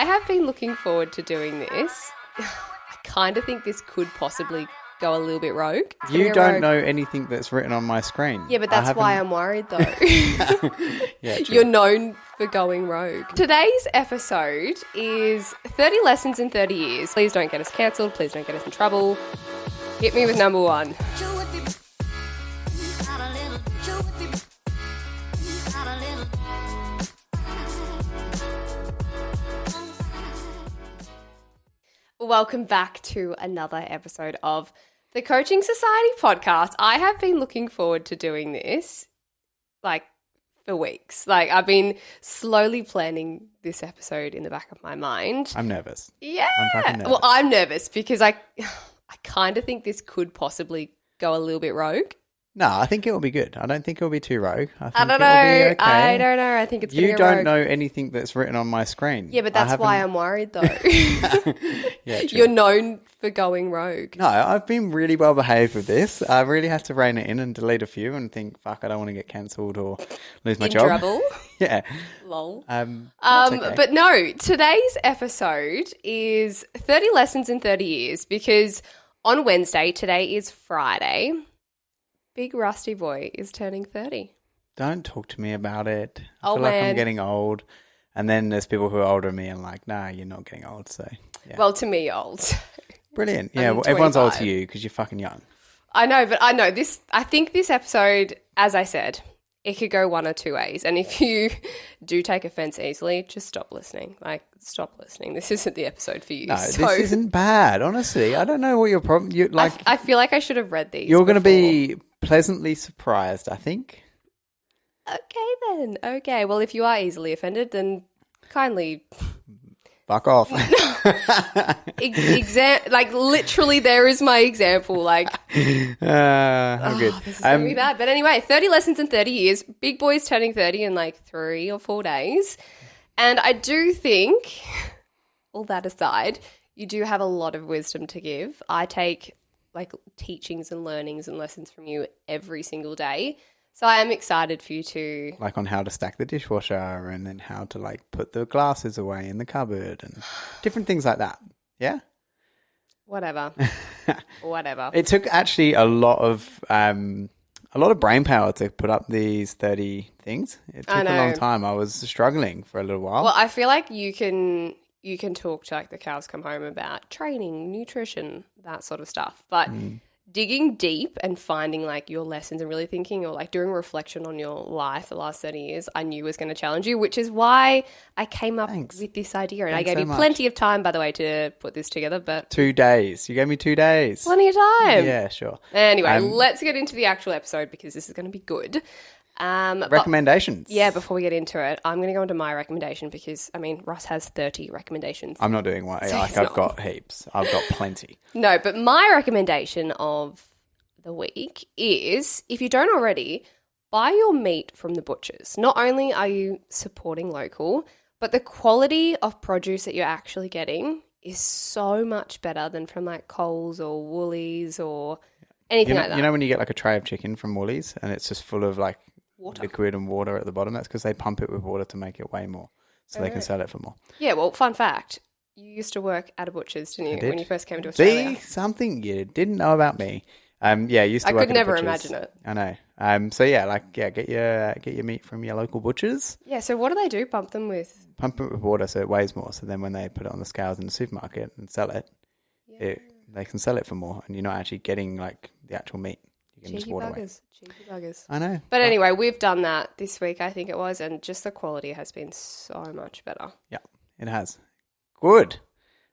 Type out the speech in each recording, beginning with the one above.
I have been looking forward to doing this. I kind of think this could possibly go a little bit rogue. You don't know anything that's written on my screen. Yeah, but that's why I'm worried though. Yeah, true. You're known for going rogue. Today's episode is 30 lessons in 30 years. Please don't get us cancelled. Please don't get us in trouble. Hit me with number one. Welcome back to another episode of the Coaching Society podcast. I have been looking forward to doing this for weeks. I've been slowly planning this episode in the back of my mind. I'm nervous. Yeah. I'm fucking nervous. Well, I'm nervous because I kind of think this could possibly go a little bit rogue. No, I think it will be good. I don't think it will be too rogue. I don't know. It'll be okay. I don't know. I think it's going to go rogue. You don't know anything that's written on my screen. Yeah, but that's why I'm worried though. Yeah, true. You're known for going rogue. No, I've been really well behaved with this. I really had to rein it in and delete a few and think, fuck, I don't want to get cancelled or lose my job. In trouble? Yeah. Lol. That's okay. But no, today's episode is 30 lessons in 30 years because on Wednesday, today is Friday, Big Rusty Boy is turning 30. Don't talk to me about it. I Oh, feel like man. I'm getting old. And then there's people who are older than me and like, nah, you're not getting old. So, yeah. Well, to me, old. Brilliant. Yeah, I'm well, everyone's old to 25. you because you're fucking young. I know, but I know this. I think this episode, as I said, it could go one or two ways. And if you do take offense easily, just stop listening. Stop listening. This isn't the episode for you. No, this isn't bad. Honestly, I don't know what your problem. I feel like I should have read these. You're going to be pleasantly surprised, I think. Okay then. Okay. Well, if you are easily offended, then kindly Fuck off. literally, there is my example. I'm good. This is going to be bad. But anyway, 30 lessons in 30 years. Big Boy's turning 30 in 3 or 4 days. And I do think, all that aside, you do have a lot of wisdom to give. I take teachings and learnings and lessons from you every single day. So I am excited for you to... on how to stack the dishwasher and then how to put the glasses away in the cupboard and different things like that. Yeah? Whatever. Whatever. It took actually a lot of brain power to put up these 30 things. It took a long time. I was struggling for a little while. Well, I feel like you can talk to the cows come home about training, nutrition, that sort of stuff. But digging deep and finding your lessons and really thinking or doing reflection on your life the last 30 years, I knew was going to challenge you, which is why I came up with this idea. And I gave you plenty of time, by the way, to put this together. But 2 days. You gave me 2 days. Plenty of time. Yeah, sure. Anyway, let's get into the actual episode because this is going to be good. Recommendations. Before we get into it, I'm going to go into my recommendation because, Russ has 30 recommendations. I'm not doing one. I've got heaps. I've got plenty. No, but my recommendation of the week is, if you don't already, buy your meat from the butchers. Not only are you supporting local, but the quality of produce that you're actually getting is so much better than from Coles or Woolies or anything like that. You know when you get a tray of chicken from Woolies and it's just full of water. Liquid and water at the bottom? That's because they pump it with water to make it way more so they can sell it for more. Yeah, well, fun fact. You used to work at a butcher's, didn't you, did. when you first came to Australia? See, something you didn't know about me. I used to work at a butcher's. I could never imagine it. I know. Get your meat from your local butchers. Yeah, so what do? Pump them with? Pump it with water so it weighs more. So then when they put it on the scales in the supermarket and sell it, they can sell it for more and you're not actually getting the actual meat. You can just water away. Cheeky buggers. I know. But anyway, we've done that this week, I think it was, and just the quality has been so much better. Yeah, it has. Good.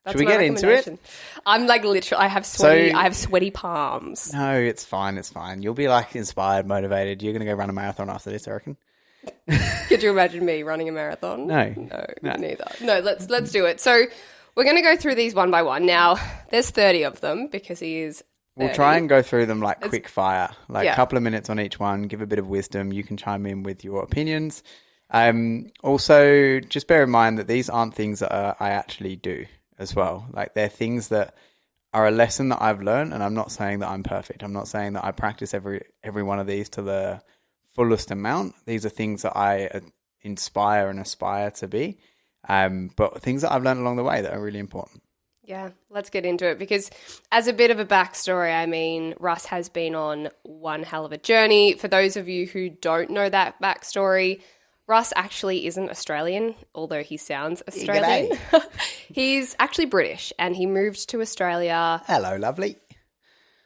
That's Should we get into it? I'm literally, I have sweaty palms. No, it's fine. It's fine. You'll be inspired, motivated. You're going to go run a marathon after this, I reckon. Could you imagine me running a marathon? No, neither. No, let's do it. So we're going to go through these one by one. Now, there's 30 of them because he is 30. We'll try and go through them quick fire, a couple of minutes on each one, give a bit of wisdom. You can chime in with your opinions. Also, just bear in mind that these aren't things that I actually do as well. They're things that are a lesson that I've learned, and I'm not saying that I'm perfect. I'm not saying that I practice every one of these to the fullest amount. These are things that I inspire and aspire to be. But things that I've learned along the way that are really important. Yeah, let's get into it because as a bit of a backstory, I mean, Russ has been on one hell of a journey. For those of you who don't know that backstory, Russ actually isn't Australian, although he sounds Australian. He's actually British and he moved to Australia. Hello, lovely.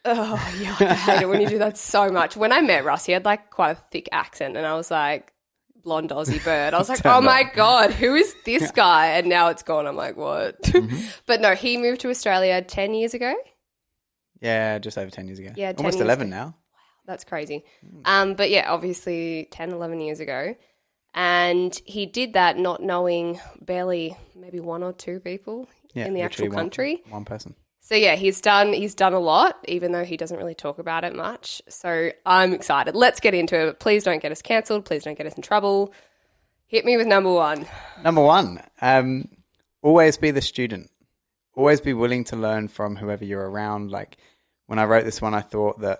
Oh, yeah, I hate it when you do that so much. When I met Russ, he had like quite a thick accent and I was like, blonde Aussie bird. I was like, oh my God, who is this guy? And now it's gone. I'm like, what? But no, he moved to Australia 10 years ago. Yeah, just over 10 years ago. Yeah, almost 11 now. Wow, that's crazy. But yeah, obviously 10, 11 years ago. And he did that not knowing barely maybe one or two people in the actual country. One person. So yeah, he's done a lot, even though he doesn't really talk about it much. So I'm excited. Let's get into it. Please don't get us cancelled. Please don't get us in trouble. Hit me with number one. Number one, always be the student. Always be willing to learn from whoever you're around. Like when I wrote this one, I thought that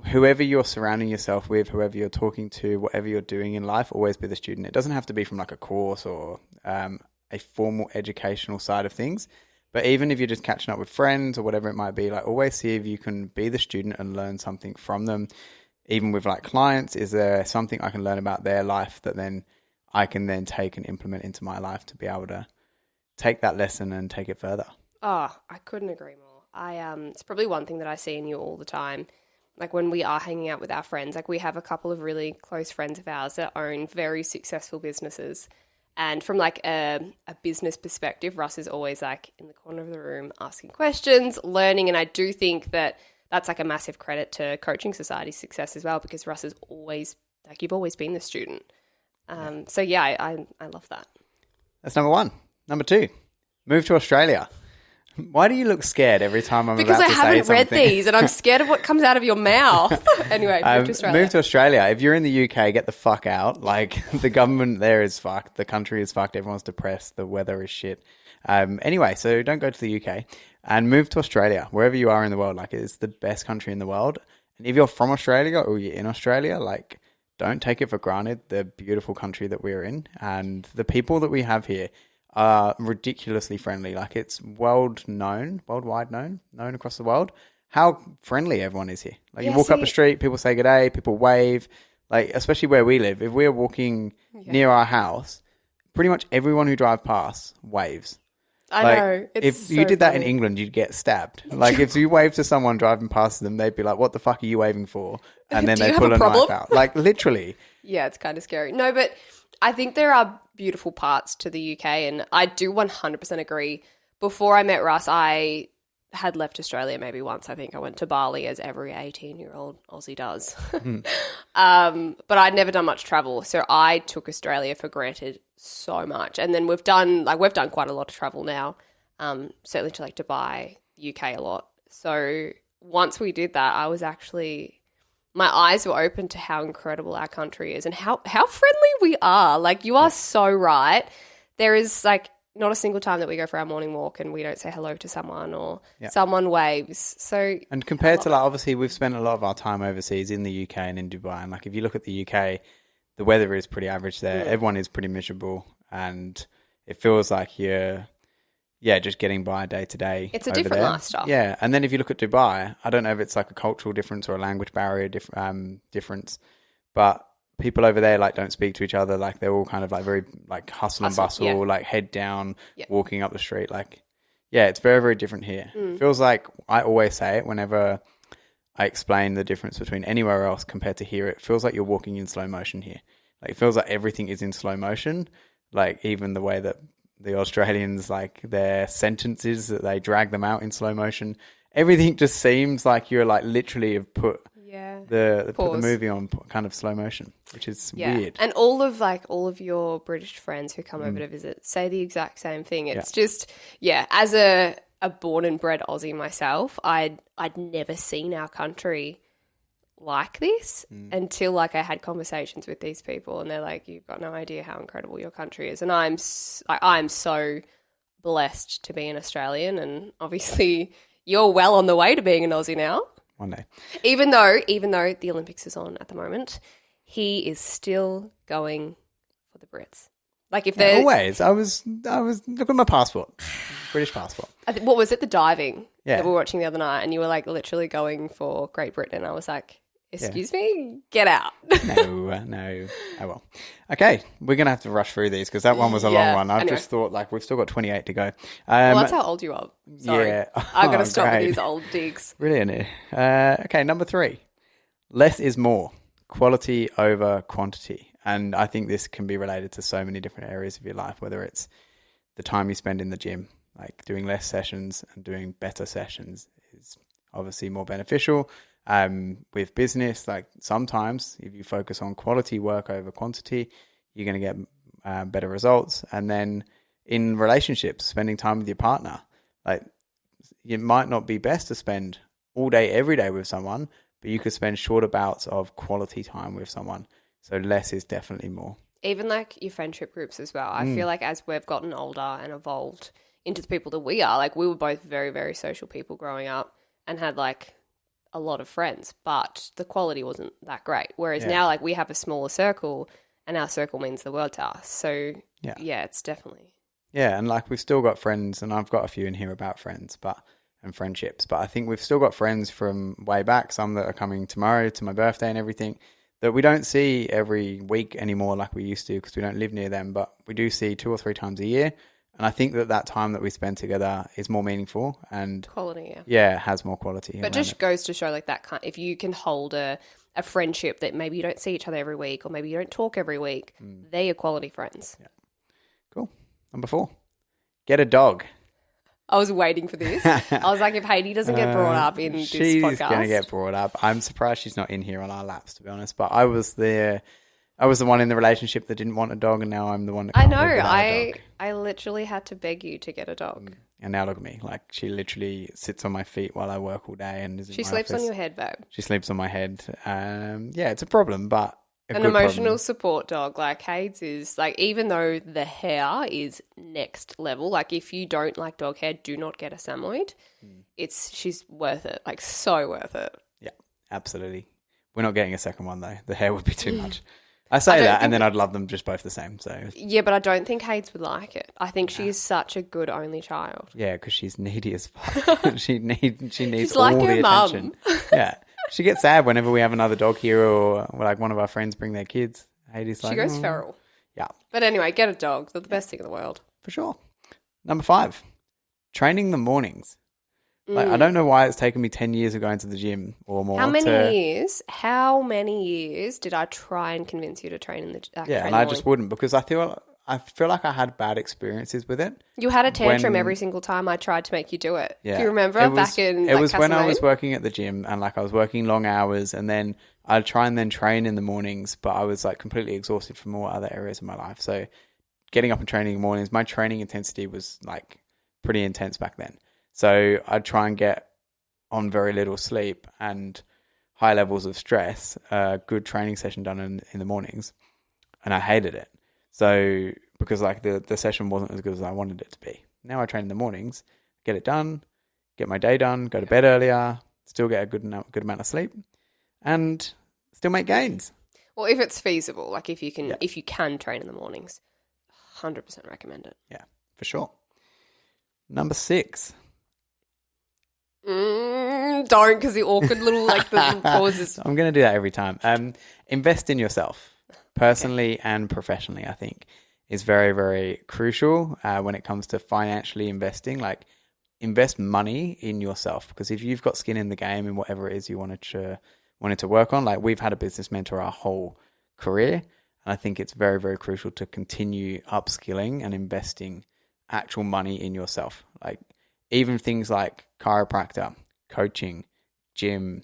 whoever you're surrounding yourself with, whoever you're talking to, whatever you're doing in life, always be the student. It doesn't have to be from like a course or a formal educational side of things. But even if you're just catching up with friends or whatever it might be, like always see if you can be the student and learn something from them. Even with like clients, is there something I can learn about their life that then I can then take and implement into my life to be able to take that lesson and take it further? Oh, I couldn't agree more. It's probably one thing that I see in you all the time. Like when we are hanging out with our friends, like we have a couple of really close friends of ours that own very successful businesses. And from like a business perspective, Russ is always like in the corner of the room asking questions, learning. And I do think that that's like a massive credit to Coaching Society's success as well, because Russ is always like, you've always been the student. So yeah, I love that. That's number one. Number two, move to Australia. Why do you look scared every time I'm about to say something? Because I haven't read these and I'm scared of what comes out of your mouth. Anyway, move to Australia. Move to Australia. If you're in the UK, get the fuck out. Like, the government there is fucked. The country is fucked. Everyone's depressed. The weather is shit. Anyway, so don't go to the UK and move to Australia, wherever you are in the world. Like, it's the best country in the world. And if you're from Australia or you're in Australia, like, don't take it for granted, the beautiful country that we're in and the people that we have here are ridiculously friendly. Like it's worldwide known across the world how friendly everyone is here. Like you walk up the street, people say good day, people wave. Like especially where we live, if we're walking near our house, pretty much everyone who drives past waves. I know. If you did that in England, you'd get stabbed. Like if you wave to someone driving past them, they'd be like, "What the fuck are you waving for?" And then they pull a knife out. Like literally. Yeah, it's kind of scary. No, but I think there are beautiful parts to the UK and I do 100% agree. Before I met Russ, I had left Australia maybe once. I think I went to Bali as every 18-year-old Aussie does. But I'd never done much travel. So I took Australia for granted so much. And then we've done quite a lot of travel now, certainly to like Dubai, UK a lot. So once we did that, I was actually... my eyes were open to how incredible our country is and how friendly we are. Like, you are so right. There is, like, not a single time that we go for our morning walk and we don't say hello to someone or someone waves. So, and compared to, like, obviously we've spent a lot of our time overseas in the UK and in Dubai. And, like, if you look at the UK, the weather is pretty average there. Everyone is pretty miserable and it feels like you're... just getting by day to day. It's a different lifestyle. Yeah. And then if you look at Dubai, I don't know if it's like a cultural difference or a language barrier difference, but people over there like don't speak to each other. Like they're all kind of like very like hustle and bustle, like head down, walking up the street. Like, yeah, it's very, very different here. It feels like I always say it whenever I explain the difference between anywhere else compared to here. It feels like you're walking in slow motion here. Like it feels like everything is in slow motion. Like even the way that the Australians, like their sentences that they drag them out in slow motion. Everything just seems like you're like literally have put the movie on kind of slow motion, which is weird. And all of your British friends who come over to visit say the exact same thing. It's just as a born and bred Aussie myself, I'd never seen our country like this until like I had conversations with these people and they're like, you've got no idea how incredible your country is. And I'm so blessed to be an Australian and obviously you're well on the way to being an Aussie now. One day. Even though the Olympics is on at the moment, he is still going for the Brits. Like if they're always. I was look at my passport, British passport. what was it? The diving Yeah. that we were watching the other night, and you were like literally going for Great Britain. And I was like, excuse me, get out. No. Oh well. Okay, we're gonna have to rush through these because that one was a long one. I've just thought like we've still got 28 to go. Well, that's how old you are. Sorry. Yeah. I've got to stop with these old digs. Brilliant. Okay, number 3. Less is more. Quality over quantity. And I think this can be related to so many different areas of your life, whether it's the time you spend in the gym, like doing less sessions and doing better sessions is obviously more beneficial. With business, like sometimes if you focus on quality work over quantity, you're going to get better results. And then in relationships, spending time with your partner, like it might not be best to spend all day, every day with someone, but you could spend shorter bouts of quality time with someone. So less is definitely more. Even like your friendship groups as well. I feel like as we've gotten older and evolved into the people that we are, like we were both very, very social people growing up and had like a lot of friends, but the quality wasn't that great. Whereas now like we have a smaller circle and our circle means the world to us. So yeah, it's definitely. Yeah, and like we've still got friends, and I've got a few in here about friends, and friendships, but I think we've still got friends from way back, some that are coming tomorrow to my birthday and everything, that we don't see every week anymore like we used to because we don't live near them, but we do see 2 or 3 times a year. And I think that time that we spend together is more meaningful and quality, has more quality. But just goes to show like that if you can hold a friendship that maybe you don't see each other every week or maybe you don't talk every week, they're your quality friends. Yeah. Cool. Number 4, get a dog. I was waiting for this. I was like, if Haiti doesn't get brought up in this podcast. She's going to get brought up. I'm surprised she's not in here on our laps, to be honest. But I was the one in the relationship that didn't want a dog, and now I'm the one that can't live without a dog. I literally had to beg you to get a dog. And now look at me. Like, she literally sits on my feet while I work all day. And she sleeps on your head, babe. She sleeps on my head. Yeah, it's a problem, but an emotional support dog like Hades is like, even though the hair is next level, like if you don't like dog hair, do not get a Samoyed. She's worth it, like so worth it. Yeah, absolutely. We're not getting a second one though. The hair would be too much. I say that and then I'd love them just both the same. So yeah, but I don't think Hades would like it. I think she is such a good only child. Yeah, because she's needy as fuck. she needs she's all like the her attention. Mum. Yeah. She gets sad whenever we have another dog here or like one of our friends bring their kids. Hades she goes feral. Yeah. But anyway, get a dog. They're the best thing in the world. For sure. Number 5, training the mornings. Like, I don't know why it's taken me 10 years of going to the gym or more. How many years did I try and convince you to train in the and I just wouldn't because I feel like I had bad experiences with it. You had a tantrum every single time I tried to make you do it. Yeah. Do you remember it was when I was working at the gym and like I was working long hours and then I'd try and then train in the mornings, but I was like completely exhausted from all other areas of my life. So getting up and training in the mornings, my training intensity was like pretty intense back then. So I'd try and get on very little sleep and high levels of stress, a good training session done in the mornings. And I hated it. So because like the session wasn't as good as I wanted it to be. Now I train in the mornings, get it done, get my day done, go to bed earlier, still get a good amount of sleep and still make gains. Well, if it's feasible, like if you can train in the mornings, 100% recommend it. Yeah, for sure. Number 6. Don't, because the awkward little the little pauses. I'm going to do that every time. Invest in yourself, personally and professionally. I think is very, very crucial when it comes to financially investing. Like, invest money in yourself because if you've got skin in the game in whatever it is you wanted to work on, like we've had a business mentor our whole career, and I think it's very, very crucial to continue upskilling and investing actual money in yourself. Like, even things like chiropractor, coaching, gym,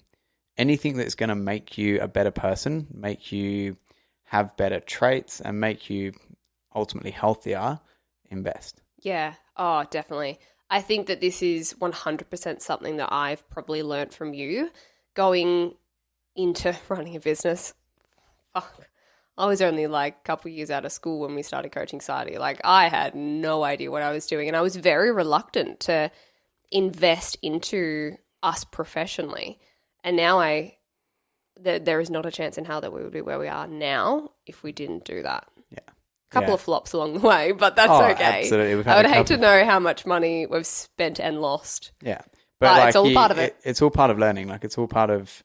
anything that's going to make you a better person, make you have better traits and make you ultimately healthier, invest. Yeah. Oh, definitely. I think that this is 100% something that I've probably learnt from you going into running a business. Fuck. I was only like a couple of years out of school when we started coaching Sadie. Like, I had no idea what I was doing and I was very reluctant to invest into us professionally. And now there is not a chance in hell that we would be where we are now if we didn't do that. Yeah. Couple of flops along the way, but that's okay. Absolutely. I would hate to know how much money we've spent and lost. Yeah. But like, it's all part of it. It's all part of learning. Like, it's all part of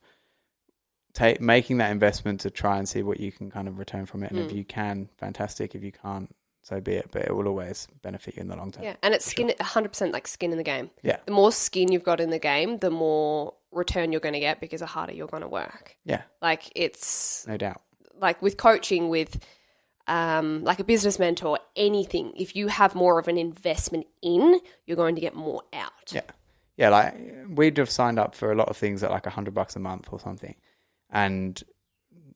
making that investment to try and see what you can kind of return from it. And if you can, fantastic. If you can't, so be it. But it will always benefit you in the long term. Yeah, and it's 100% like skin in the game. Yeah. The more skin you've got in the game, the more return you're going to get because the harder you're going to work. Yeah. Like, it's... No doubt. Like, with coaching, with like a business mentor, anything, if you have more of an investment in, you're going to get more out. Yeah. Yeah, like, we'd have signed up for a lot of things at like $100 a month or something, and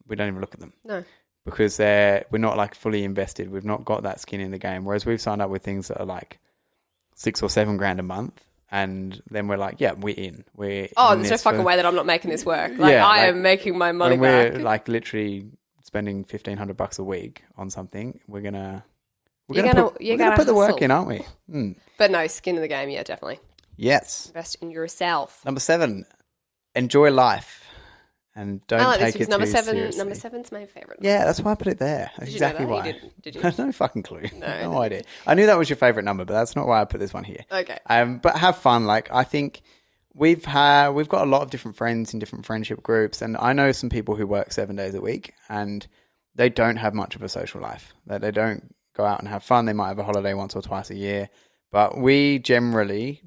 we don't even look at them. No. Because we're not like fully invested. We've not got that skin in the game. Whereas we've signed up with things that are like $6,000 or $7,000 a month, and then we're like, yeah, we're in. There's no fucking way that I'm not making this work. Like, yeah, I am making my money back. We're like literally spending $1,500 a week on something. We're gonna put the work in, aren't we? Mm. But no, skin in the game, yeah, definitely. Yes. Invest in yourself. Number 7, enjoy life. And don't take it too seriously. Number 7's my favourite. Yeah, that's why I put it there. That's exactly why. Did you? No fucking clue. No idea. I knew that was your favourite number, but that's not why I put this one here. Okay. But have fun. Like, I think we've got a lot of different friends in different friendship groups, and I know some people who work 7 days a week, and they don't have much of a social life. They don't go out and have fun. They might have a holiday once or twice a year, but we generally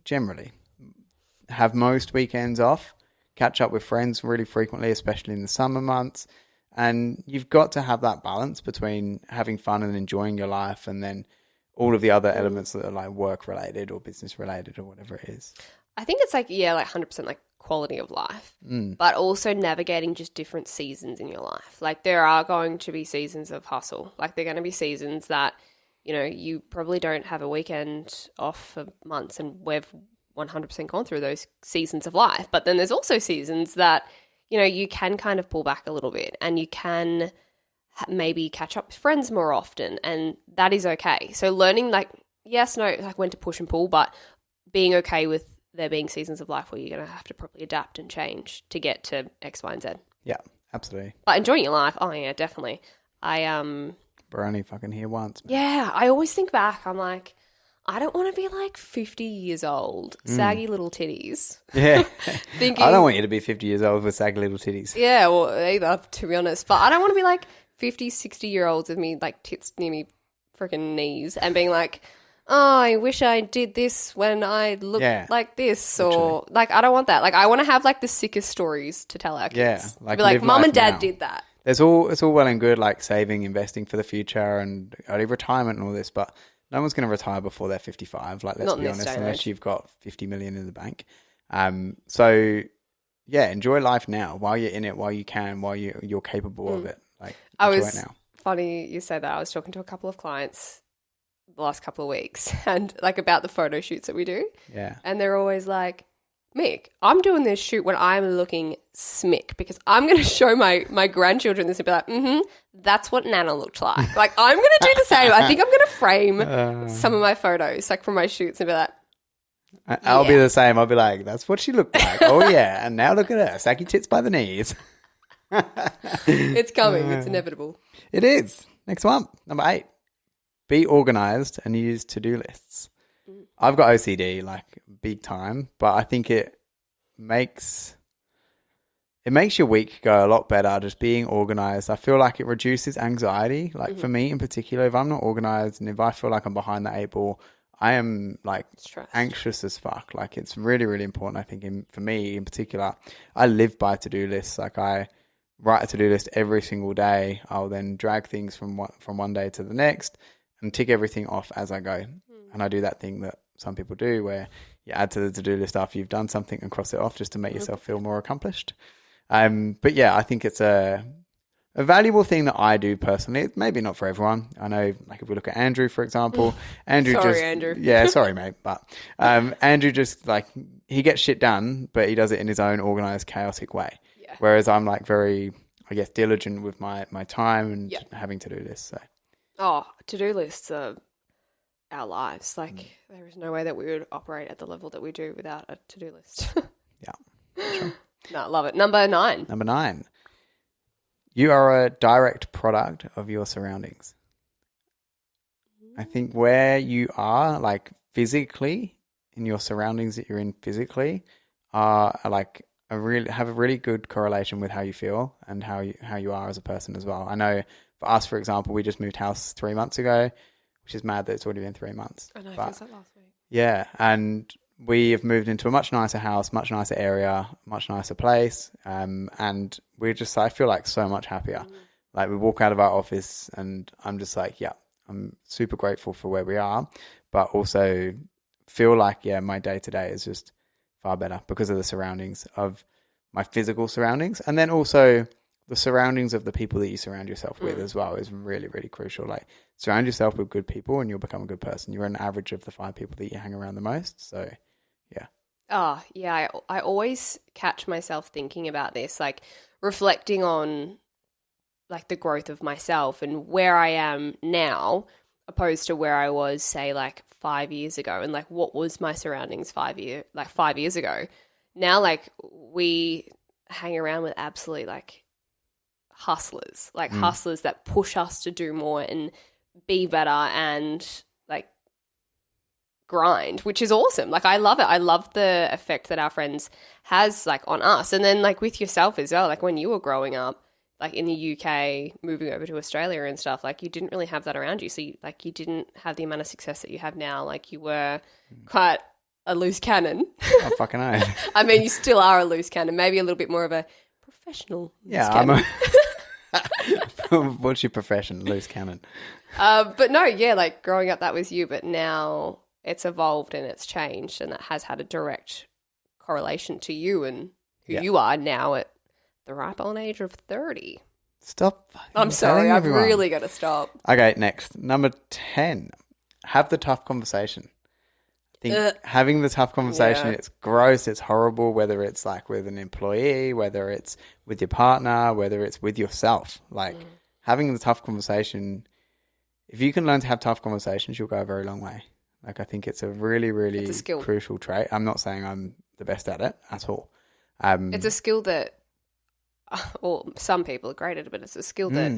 have most weekends off. Catch up with friends really frequently, especially in the summer months. And you've got to have that balance between having fun and enjoying your life, and then all of the other elements that are like work related or business related or whatever it is. I think it's like 100% like quality of life, but also navigating just different seasons in your life. Like, there are going to be seasons of hustle. Like, there are going to be seasons that, you probably don't have a weekend off for months, and we've 100% gone through those seasons of life. But then there's also seasons that, you can kind of pull back a little bit, and you can maybe catch up with friends more often, and that is okay. So learning like when to push and pull, but being okay with there being seasons of life where you're going to have to probably adapt and change to get to X, Y, and Z. Yeah, absolutely. But enjoying your life, oh yeah, definitely. We're only fucking here once. Man. Yeah, I always think back, I'm like, I don't want to be like 50 years old, saggy little titties. Yeah. I don't want you to be 50 years old with saggy little titties. Yeah, well, either, to be honest. But I don't want to be like 50, 60-year-olds with me, like, tits near me freaking knees and being like, oh, I wish I did this when I looked like this. Literally. Or, like, I don't want that. Like, I want to have, like, the sickest stories to tell our kids. Yeah. Like, be like, Mum and Dad did that. It's all well and good, like, saving, investing for the future and early retirement and all this, but no one's going to retire before they're 55. Like, let's be honest, unless you've got 50 million in the bank. So, yeah, enjoy life now while you're in it, while you can, while you're capable of it. Like, enjoy it now. Funny you say that. I was talking to a couple of clients the last couple of weeks and, like, about the photo shoots that we do. Yeah. And they're always like, Mick, I'm doing this shoot when I'm looking smick because I'm going to show my grandchildren this and be like, that's what Nana looked like. Like, I'm going to do the same. I think I'm going to frame some of my photos, like, from my shoots and be like, I'll be the same. I'll be like, that's what she looked like. Oh, yeah. And now look at her. Saggy tits by the knees. It's coming. It's inevitable. It is. Next one. Number 8. Be organised and use to-do lists. I've got OCD, like, big time, but I think it makes your week go a lot better just being organised. I feel like it reduces anxiety. Like, for me in particular, if I'm not organised and if I feel like I'm behind the 8 ball, I am, like, anxious as fuck. Like, it's really, really important, I think, for me in particular. I live by to-do lists. Like, I write a to-do list every single day. I'll then drag things from one day to the next and tick everything off as I go. And I do that thing that some people do where you add to the to-do list after you've done something and cross it off just to make yourself feel more accomplished. But yeah, I think it's a valuable thing that I do personally. Maybe not for everyone. I know, like, if we look at Andrew, for example, Andrew. Yeah, sorry, mate. But Andrew just, like, he gets shit done, but he does it in his own organized, chaotic way. Yeah. Whereas I'm, like, very, I guess, diligent with my time and having to-do lists. So. Oh, to-do lists are our lives. Like, there is no way that we would operate at the level that we do without a to-do list. Yeah. Sure. No, love it. Number 9. Number 9. You are a direct product of your surroundings. I think where you are, like physically, in your surroundings that you're in physically, are like have a really good correlation with how you feel and how you are as a person as well. I know for us, for example, we just moved house 3 months ago, which is mad that it's already been 3 months. I know, it feels like last week. Yeah, and we have moved into a much nicer house, much nicer area, much nicer place, and we're just, I feel like so much happier. Like we walk out of our office and I'm just like, yeah, I'm super grateful for where we are, but also feel like, yeah, my day to day is just far better because of the surroundings of my physical surroundings. And then also the surroundings of the people that you surround yourself with as well is really, really crucial. Like surround yourself with good people and you'll become a good person. You're an average of the 5 people that you hang around the most. So yeah. Oh, yeah. I always catch myself thinking about this, like reflecting on like the growth of myself and where I am now opposed to where I was, say, like 5 years ago, and like what was my surroundings 5 years ago. Now, like we hang around with absolute like hustlers, hustlers that push us to do more and be better and like grind, which is awesome. Like I love it. I love the effect that our friends has like on us, and then like with yourself as well. Like when you were growing up, like in the UK, moving over to Australia and stuff, like you didn't really have that around you. So you didn't have the amount of success that you have now. Like you were quite a loose cannon. Oh, fucking hell. I mean, you still are a loose cannon, maybe a little bit more of a professional loose cannon. What's your profession? Loose cannon. But no, yeah, like growing up, that was you. But now it's evolved and it's changed, and that has had a direct correlation to you and who you are now at the ripe old age of 30. Stop. I'm sorry. I've really got to stop. Okay, next. Number 10. Have the tough conversation. I think having the tough conversation, it's gross, it's horrible, whether it's like with an employee, whether it's with your partner, whether it's with yourself. Like having the tough conversation, if you can learn to have tough conversations, you'll go a very long way. Like I think it's a really, really crucial trait. I'm not saying I'm the best at it at all. It's a skill that or some people are great at it, but it's a skill that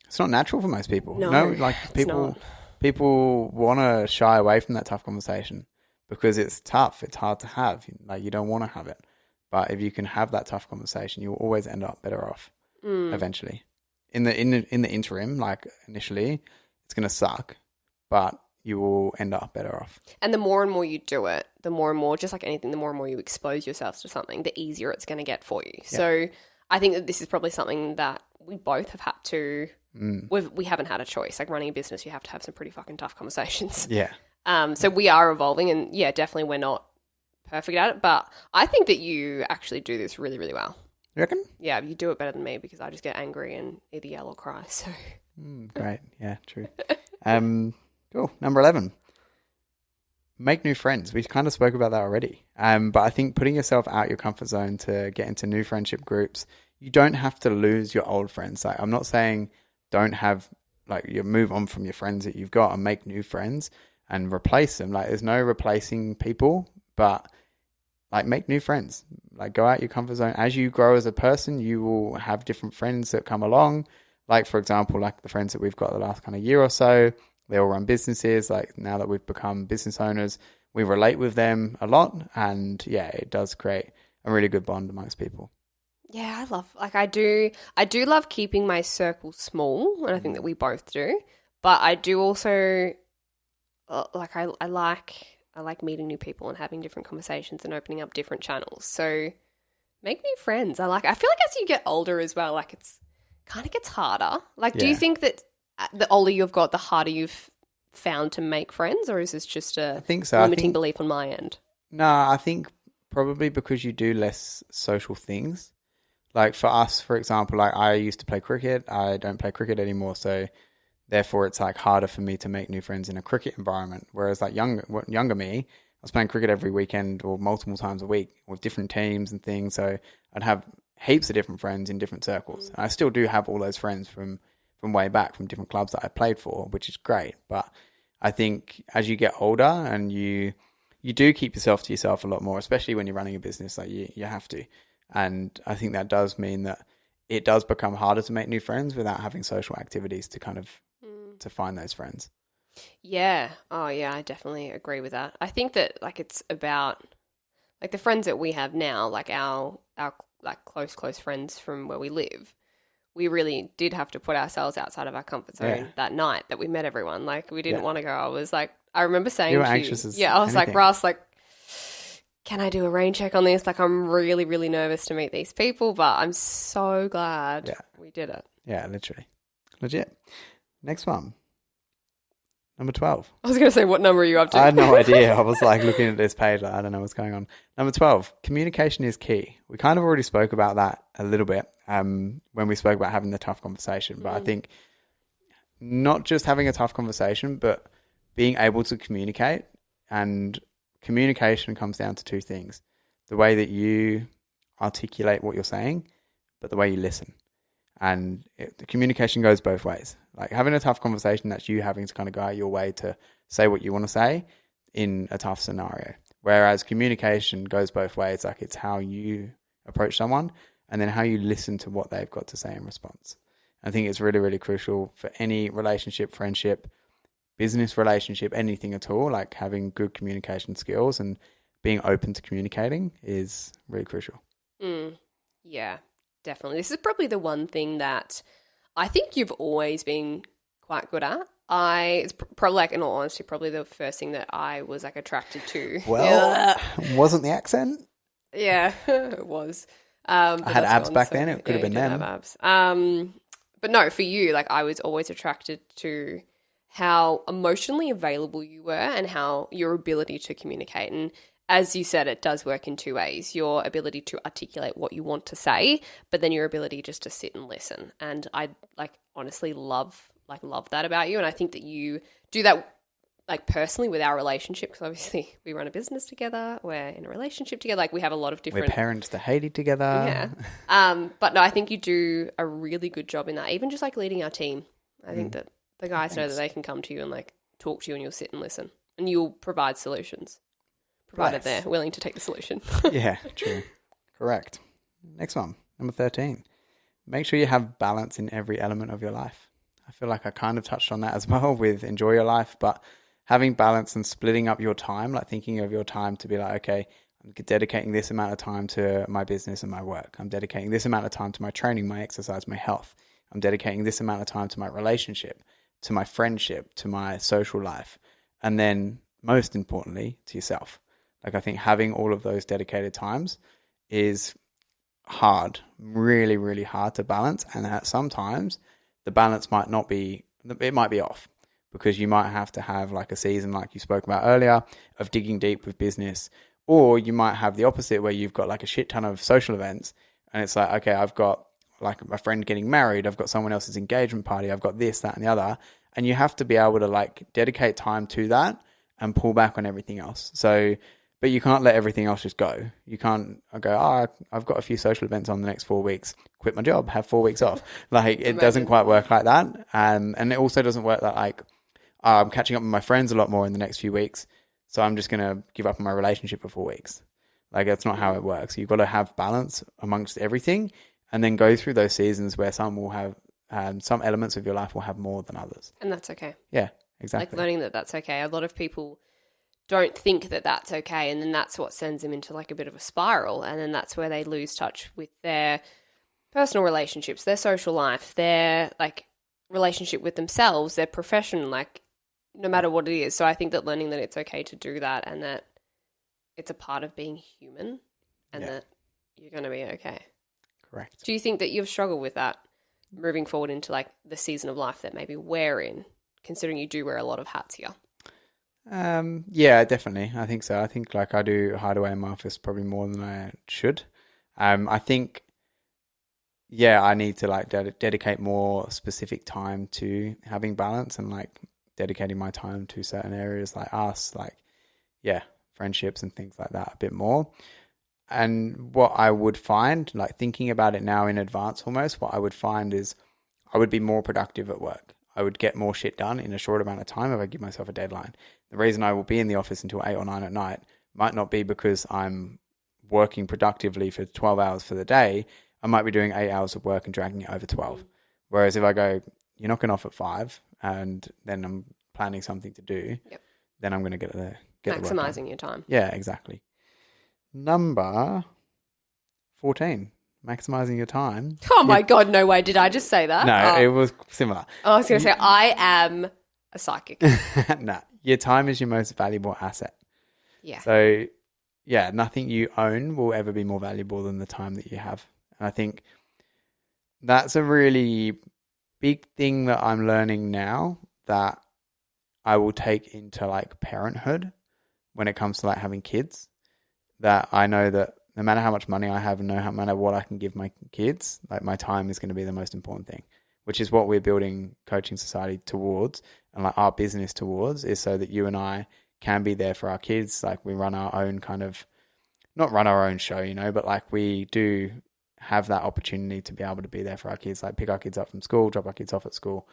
it's not natural for most people. No, like people want to shy away from that tough conversation because it's tough. It's hard to have. Like you don't want to have it. But if you can have that tough conversation, you'll always end up better off eventually. In the interim, like initially, it's going to suck, but you will end up better off. And the more and more you do it, the more and more, just like anything, the more and more you expose yourself to something, the easier it's going to get for you. Yeah. So I think that this is probably something that we both have had to, we haven't had a choice. Like running a business, you have to have some pretty fucking tough conversations. Yeah. So we are evolving, and yeah, definitely we're not perfect at it, but I think that you actually do this really, really well. You reckon? Yeah, you do it better than me because I just get angry and either yell or cry. So great. Yeah, true. Cool. Number 11. Make new friends. We kind of spoke about that already. But I think putting yourself out your comfort zone to get into new friendship groups, you don't have to lose your old friends. Like I'm not saying don't have like you move on from your friends that you've got and make new friends and replace them. Like there's no replacing people, but like make new friends. Like go out your comfort zone. As you grow as a person, you will have different friends that come along. Like for example, like the friends that we've got the last kind of year or so, they all run businesses. Like now that we've become business owners, we relate with them a lot. And yeah, it does create a really good bond amongst people. Yeah, I do love keeping my circle small. And I think that we both do. But I do also, I like meeting new people and having different conversations and opening up different channels. So make new friends. I feel like as you get older as well, like it's kind of gets harder. Like, do you think that the older you've got, the harder you've found to make friends, or is this just a limiting belief on my end? No, I think probably because you do less social things. Like for us, for example, like I used to play cricket. I don't play cricket anymore, so therefore it's like harder for me to make new friends in a cricket environment. Whereas like younger me, I was playing cricket every weekend or multiple times a week with different teams and things. So I'd have heaps of different friends in different circles. And I still do have all those friends from way back from different clubs that I played for, which is great. But I think as you get older and you do keep yourself to yourself a lot more, especially when you're running a business, like you have to. And I think that does mean that it does become harder to make new friends without having social activities to kind of to find those friends. Yeah. Oh, yeah, I definitely agree with that. I think that like it's about like the friends that we have now, like our like close friends from where we live. We really did have to put ourselves outside of our comfort Yeah. zone that night that we met everyone. Like we didn't Yeah. want to go. I was like, I remember You saying were to you, anxious as yeah, I was like, anything. Russ, like, can I do a rain check on this? Like, I'm really, really nervous to meet these people, but I'm so glad Yeah. we did it. Yeah, literally. Legit. Next one. Number 12. I was going to say, what number are you up to? I had no idea. I was like looking at this page, like, I don't know what's going on. Number 12, communication is key. We kind of already spoke about that a little bit when we spoke about having the tough conversation. But I think not just having a tough conversation, but being able to communicate. And communication comes down to two things: the way that you articulate what you're saying, but the way you listen. And the communication goes both ways. Like having a tough conversation, that's you having to kind of go out your way to say what you want to say in a tough scenario. Whereas communication goes both ways. Like it's how you approach someone and then how you listen to what they've got to say in response. I think it's really, really crucial for any relationship, friendship, business relationship, anything at all. Like having good communication skills and being open to communicating is really crucial. Yeah, definitely. This is probably the one thing that I think you've always been quite good at. It's probably like, in all honesty, probably the first thing that I was like attracted to. Well, wasn't the accent? Yeah, it was. I had abs back then. It could have been them. Have abs. But no, for you, like I was always attracted to how emotionally available you were and how your ability to communicate. And as you said, it does work in two ways: your ability to articulate what you want to say, but then your ability just to sit and listen. And I like honestly love that about you. And I think that you do that like personally with our relationship, because obviously we run a business together, we're in a relationship together, like we have a lot of different... We're parents to Haiti together. Yeah. But no, I think you do a really good job in that, even just like leading our team. I think that the guys know that they can come to you and like talk to you and you'll sit and listen and you'll provide solutions, provided they're willing to take the solution. Yeah, true. Correct. Next one, number 13. Make sure you have balance in every element of your life. I feel like I kind of touched on that as well with enjoy your life, but having balance and splitting up your time, like thinking of your time to be like, okay, I'm dedicating this amount of time to my business and my work. I'm dedicating this amount of time to my training, my exercise, my health. I'm dedicating this amount of time to my relationship, to my friendship, to my social life. And then most importantly, to yourself. Like I think having all of those dedicated times is hard, really, really hard to balance. And that sometimes the balance might be off, because you might have to have like a season like you spoke about earlier of digging deep with business, or you might have the opposite where you've got like a shit ton of social events and it's like, okay, I've got like a friend getting married, I've got someone else's engagement party, I've got this, that and the other, and you have to be able to like dedicate time to that and pull back on everything else. So but you can't let everything else just go. You can't go, I've got a few social events on the next 4 weeks, quit my job, have 4 weeks off. Like it doesn't quite work like that. And it also doesn't work that like, I'm catching up with my friends a lot more in the next few weeks, so I'm just going to give up on my relationship for 4 weeks. Like that's not how it works. You've got to have balance amongst everything and then go through those seasons where some will have, some elements of your life will have more than others. And that's okay. Yeah, exactly. Like learning that that's okay. A lot of people don't think that that's okay, and then that's what sends them into like a bit of a spiral, and then that's where they lose touch with their personal relationships, their social life, their like relationship with themselves, their profession, like no matter what it is. So I think that learning that it's okay to do that and that it's a part of being human and that you're going to be okay. Correct. Do you think that you've struggled with that moving forward into like the season of life that maybe we're in, considering you do wear a lot of hats here? Yeah, definitely. I think so. I think like I do hide away in my office probably more than I should. I think, I need to like dedicate more specific time to having balance and like dedicating my time to certain areas like us, like, friendships and things like that a bit more. And what I would find, like thinking about it now in advance almost, what I would find is I would be more productive at work. I would get more shit done in a short amount of time if I give myself a deadline. The reason I will be in the office until 8 or 9 at night might not be because I'm working productively for 12 hours for the day. I might be doing 8 hours of work and dragging it over 12. Whereas if I go, you're knocking off at 5 and then I'm planning something to do, Yep. then I'm going to get the Maximizing your time. Yeah, exactly. Number 14, maximizing your time. Oh my God, no way. Did I just say that? No, it was similar. I was going to say, I am a psychic. No, your time is your most valuable asset. Yeah. So, yeah, nothing you own will ever be more valuable than the time that you have. And I think that's a really big thing that I'm learning now that I will take into like parenthood when it comes to like having kids. That I know that no matter how much money I have and no matter what I can give my kids, like my time is going to be the most important thing, which is what we're building Coaching Society towards and like our business towards, is so that you and I can be there for our kids. Like we run our own kind of, not run our own show, you know, but like we do have that opportunity to be able to be there for our kids, like pick our kids up from school, drop our kids off at school,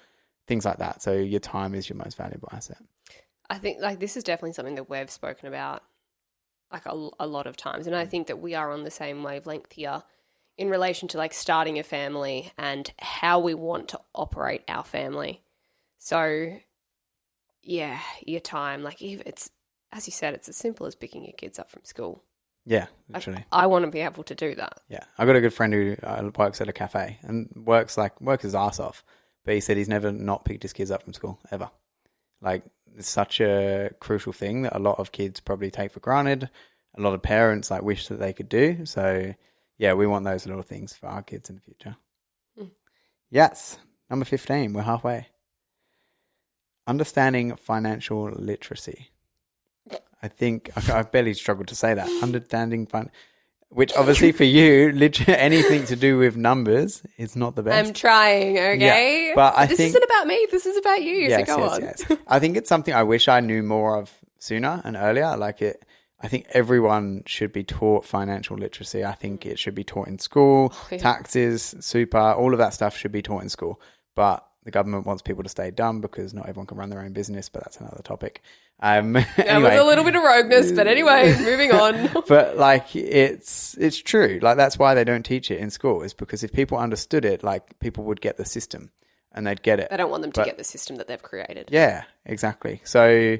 things like that. So your time is your most valuable asset. I think like this is definitely something that we've spoken about like a lot of times. And I think that we are on the same wavelength here in relation to like starting a family and how we want to operate our family. So yeah, your time, like if it's, as you said, it's as simple as picking your kids up from school. Yeah, literally. I want to be able to do that. Yeah. I got a good friend who works at a cafe and works his ass off. But he said he's never not picked his kids up from school, ever. Like, it's such a crucial thing that a lot of kids probably take for granted. A lot of parents like wish that they could do. So, yeah, we want those little things for our kids in the future. Yes. Number 15. We're halfway. Understanding financial literacy. I think I've barely struggled to say that. Understanding which obviously for you, literally anything to do with numbers is not the best. I'm trying, okay? Yeah, but this isn't about me. This is about you. Yes, so go on. Yes. I think it's something I wish I knew more of sooner and earlier. I think everyone should be taught financial literacy. I think it should be taught in school. Taxes, super, all of that stuff should be taught in school. But the government wants people to stay dumb because not everyone can run their own business, but that's another topic. Anyway. That was a little bit of rogueness, but anyway, moving on. But like it's true. Like that's why they don't teach it in school, is because if people understood it, like people would get the system and they'd get it. They don't want them to get the system that they've created. Yeah, exactly. So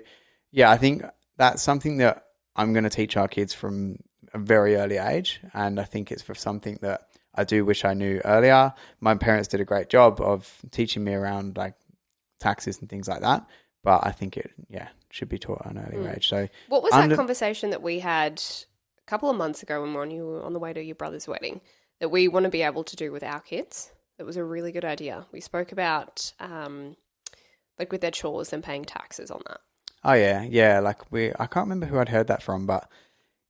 yeah, I think that's something that I'm going to teach our kids from a very early age. And I think it's for something that I do wish I knew earlier. My parents did a great job of teaching me around like taxes and things like that. But I think it, should be taught at an early age. So, what was that conversation that we had a couple of months ago when you were on the way to your brother's wedding that we want to be able to do with our kids? That was a really good idea. We spoke about like with their chores and paying taxes on that. Oh yeah. Like I can't remember who I'd heard that from, but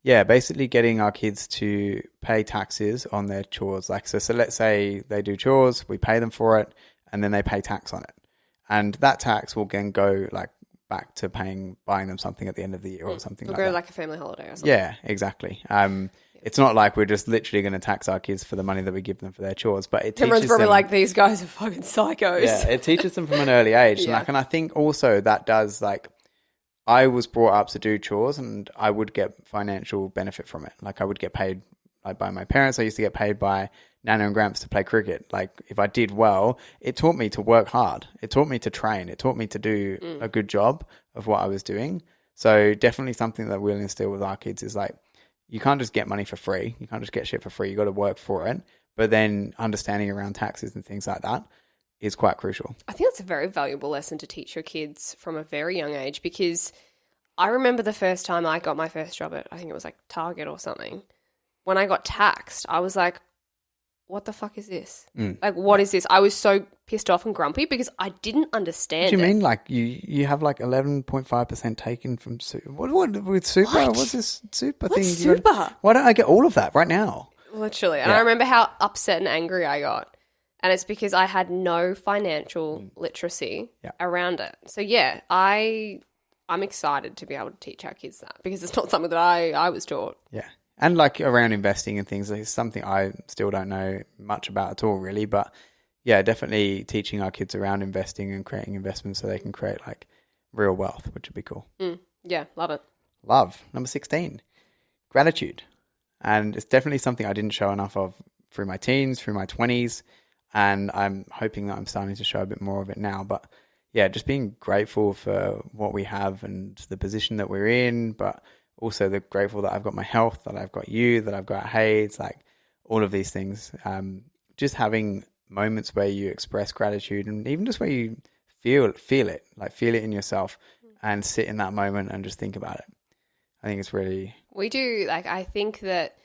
yeah, basically getting our kids to pay taxes on their chores. Like so let's say they do chores, we pay them for it, and then they pay tax on it, and that tax will then go like back to buying them something at the end of the year or something like that. Or go like a family holiday or something. Yeah, exactly. It's not like we're just literally going to tax our kids for the money that we give them for their chores, but it Everyone's teaches probably them, like, these guys are fucking psychos. Yeah, it teaches them from an early age. Yeah. And I think also that does like, I was brought up to do chores and I would get financial benefit from it. Like I would get paid like by my parents. I used to get paid by Nana and Gramps to play cricket. Like if I did well, it taught me to work hard. It taught me to train. It taught me to do a good job of what I was doing. So definitely something that we'll instill with our kids is like, you can't just get money for free. You can't just get shit for free. You got to work for it. But then understanding around taxes and things like that is quite crucial. I think that's a very valuable lesson to teach your kids from a very young age, because I remember the first time I got my first job at, I think it was like Target or something. When I got taxed, I was like, what the fuck is this? Like, what is this? I was so pissed off and grumpy because I didn't understand What do you mean? Like you have like 11.5% taken from super? What with super? What's this super thing? What's super? Why don't I get all of that right now? Literally. And I remember how upset and angry I got. And it's because I had no financial literacy around it. So yeah, I'm excited to be able to teach our kids that, because it's not something that I was taught. Yeah. And like around investing and things, it's something I still don't know much about at all really. But yeah, definitely teaching our kids around investing and creating investments so they can create like real wealth, which would be cool. Yeah, love it. Love. Number 16, gratitude. And it's definitely something I didn't show enough of through my teens, through my 20s. And I'm hoping that I'm starting to show a bit more of it now. But just being grateful for what we have and the position that we're in, but also grateful that I've got my health, that I've got you, that I've got Hayes, like all of these things. Just having moments where you express gratitude, and even just where you feel it, like feel it in yourself and sit in that moment and just think about it. I think it's really... We do, like, I think that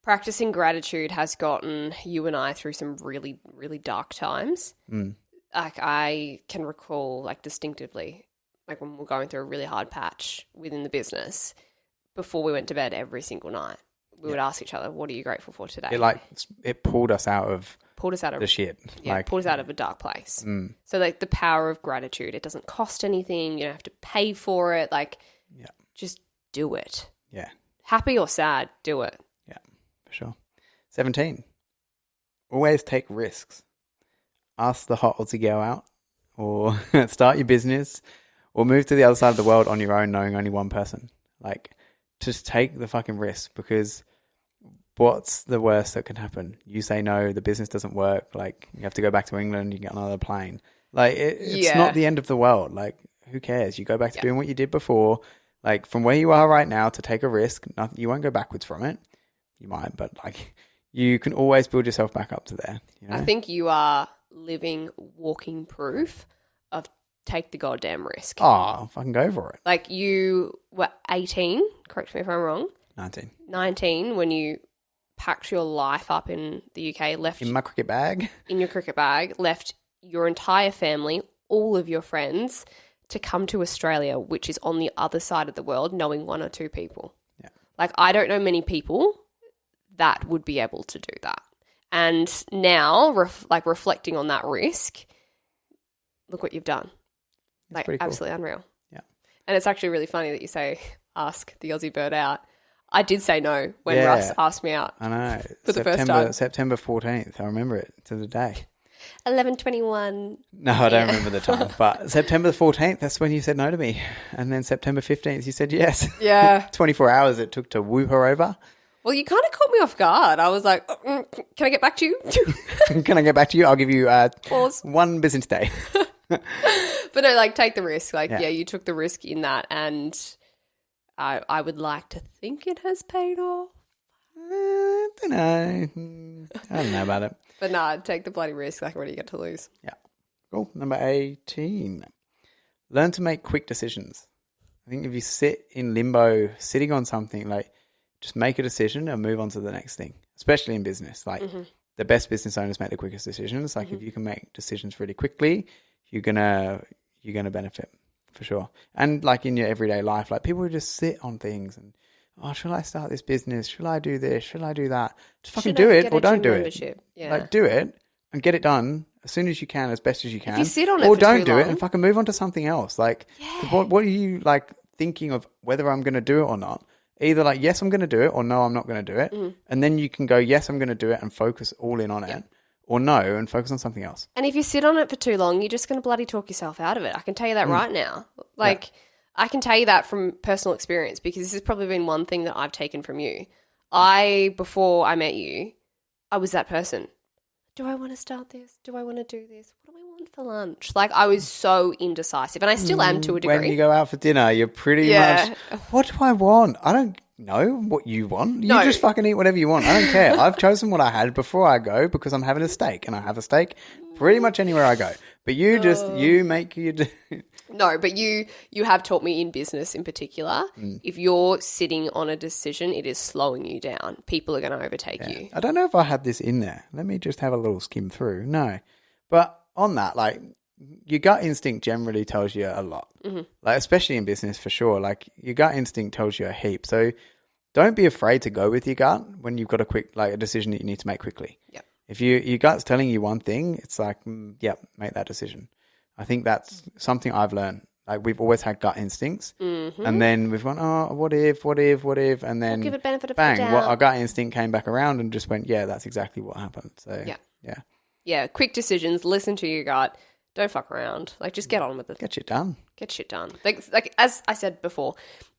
practicing gratitude has gotten you and I through some really, really dark times. Like, I can recall, like, distinctively, like when we're going through a really hard patch within the business, before we went to bed every single night, we would ask each other, what are you grateful for today? It pulled us out of the shit. Yeah, pulled us out of a dark place. So, like, the power of gratitude, it doesn't cost anything. You don't have to pay for it. Like, just do it. Yeah. Happy or sad, do it. Yeah, for sure. 17. Always take risks. Ask the hottle to go out, or start your business, or move to the other side of the world on your own, knowing only one person. Like, just take the fucking risk, because what's the worst that can happen? You say no, the business doesn't work. Like, you have to go back to England, you get another plane. Like, it's not the end of the world. Like, who cares? You go back to doing what you did before. Like, from where you are right now, to take a risk, you won't go backwards from it. You might, but like, you can always build yourself back up to there. You know? I think you are living walking proof of take the goddamn risk. Oh, fucking go for it. Like, you were 18, correct me if I'm wrong. 19 when you packed your life up in the UK, left... In my cricket bag. In your cricket bag, left your entire family, all of your friends, to come to Australia, which is on the other side of the world, knowing one or two people. Yeah. Like, I don't know many people that would be able to do that. And now, reflecting on that risk, look what you've done. Like, pretty cool. Absolutely unreal. Yeah. And it's actually really funny that you say, ask the Aussie bird out. I did say no when Russ asked me out. I know. For the first time. September 14th. I remember it to the day. 11:21. No, I don't remember the time. But September the 14th, that's when you said no to me. And then September 15th, you said yes. Yeah. 24 hours it took to woo her over. Well, you kind of caught me off guard. I was like, can I get back to you? Can I get back to you? I'll give you Pause. 1 business day. But no, like, take the risk. Like, you took the risk in that, and I would like to think it has paid off. I don't know. I don't know about it. But no, take the bloody risk. Like, what do you get to lose? Yeah. Cool. Number 18. Learn to make quick decisions. I think if you sit in limbo, sitting on something, like, just make a decision and move on to the next thing, especially in business. Like, the best business owners make the quickest decisions. Like, if you can make decisions really quickly, you're gonna benefit for sure. And like in your everyday life, like, people who just sit on things and, oh, should I start this business? Should I do this? Should I do that? Just fucking do it or don't do it. Yeah. Like, do it and get it done as soon as you can, as best as you can. If you sit on it or for don't too do long, it and fucking move on to something else. Like, what are you like thinking of whether I'm going to do it or not? Either like, yes, I'm going to do it, or no, I'm not going to do it. And then you can go, yes, I'm going to do it and focus all in on it, or no, and focus on something else. And if you sit on it for too long, you're just going to bloody talk yourself out of it. I can tell you that right now. Like, I can tell you that from personal experience, because this has probably been one thing that I've taken from you. Before I met you, I was that person. Do I want to start this? Do I want to do this? What do I want for lunch? Like, I was so indecisive, and I still am to a degree. When you go out for dinner, you're pretty much, what do I want? I don't know what you want. You just fucking eat whatever you want. I don't care. I've chosen what I had before I go, because I'm having a steak, and I have a steak pretty much anywhere I go. But you you make your... No, but you have taught me in business in particular, if you're sitting on a decision, it is slowing you down. People are going to overtake you. I don't know if I had this in there. Let me just have a little skim through. No. But on that, like, your gut instinct generally tells you a lot. Like, especially in business, for sure. Like, your gut instinct tells you a heap. So don't be afraid to go with your gut when you've got a decision that you need to make quickly. Yep. If your gut's telling you one thing, it's like, make that decision. I think that's something I've learned. Like, we've always had gut instincts, and then we've gone, oh, what if, and then we'll give it benefit of bang, the doubt. our gut instinct came back around and just went, yeah, that's exactly what happened. So yeah, quick decisions. Listen to your gut. Don't fuck around. Like, just get on with it. Get shit done. Like as I said before,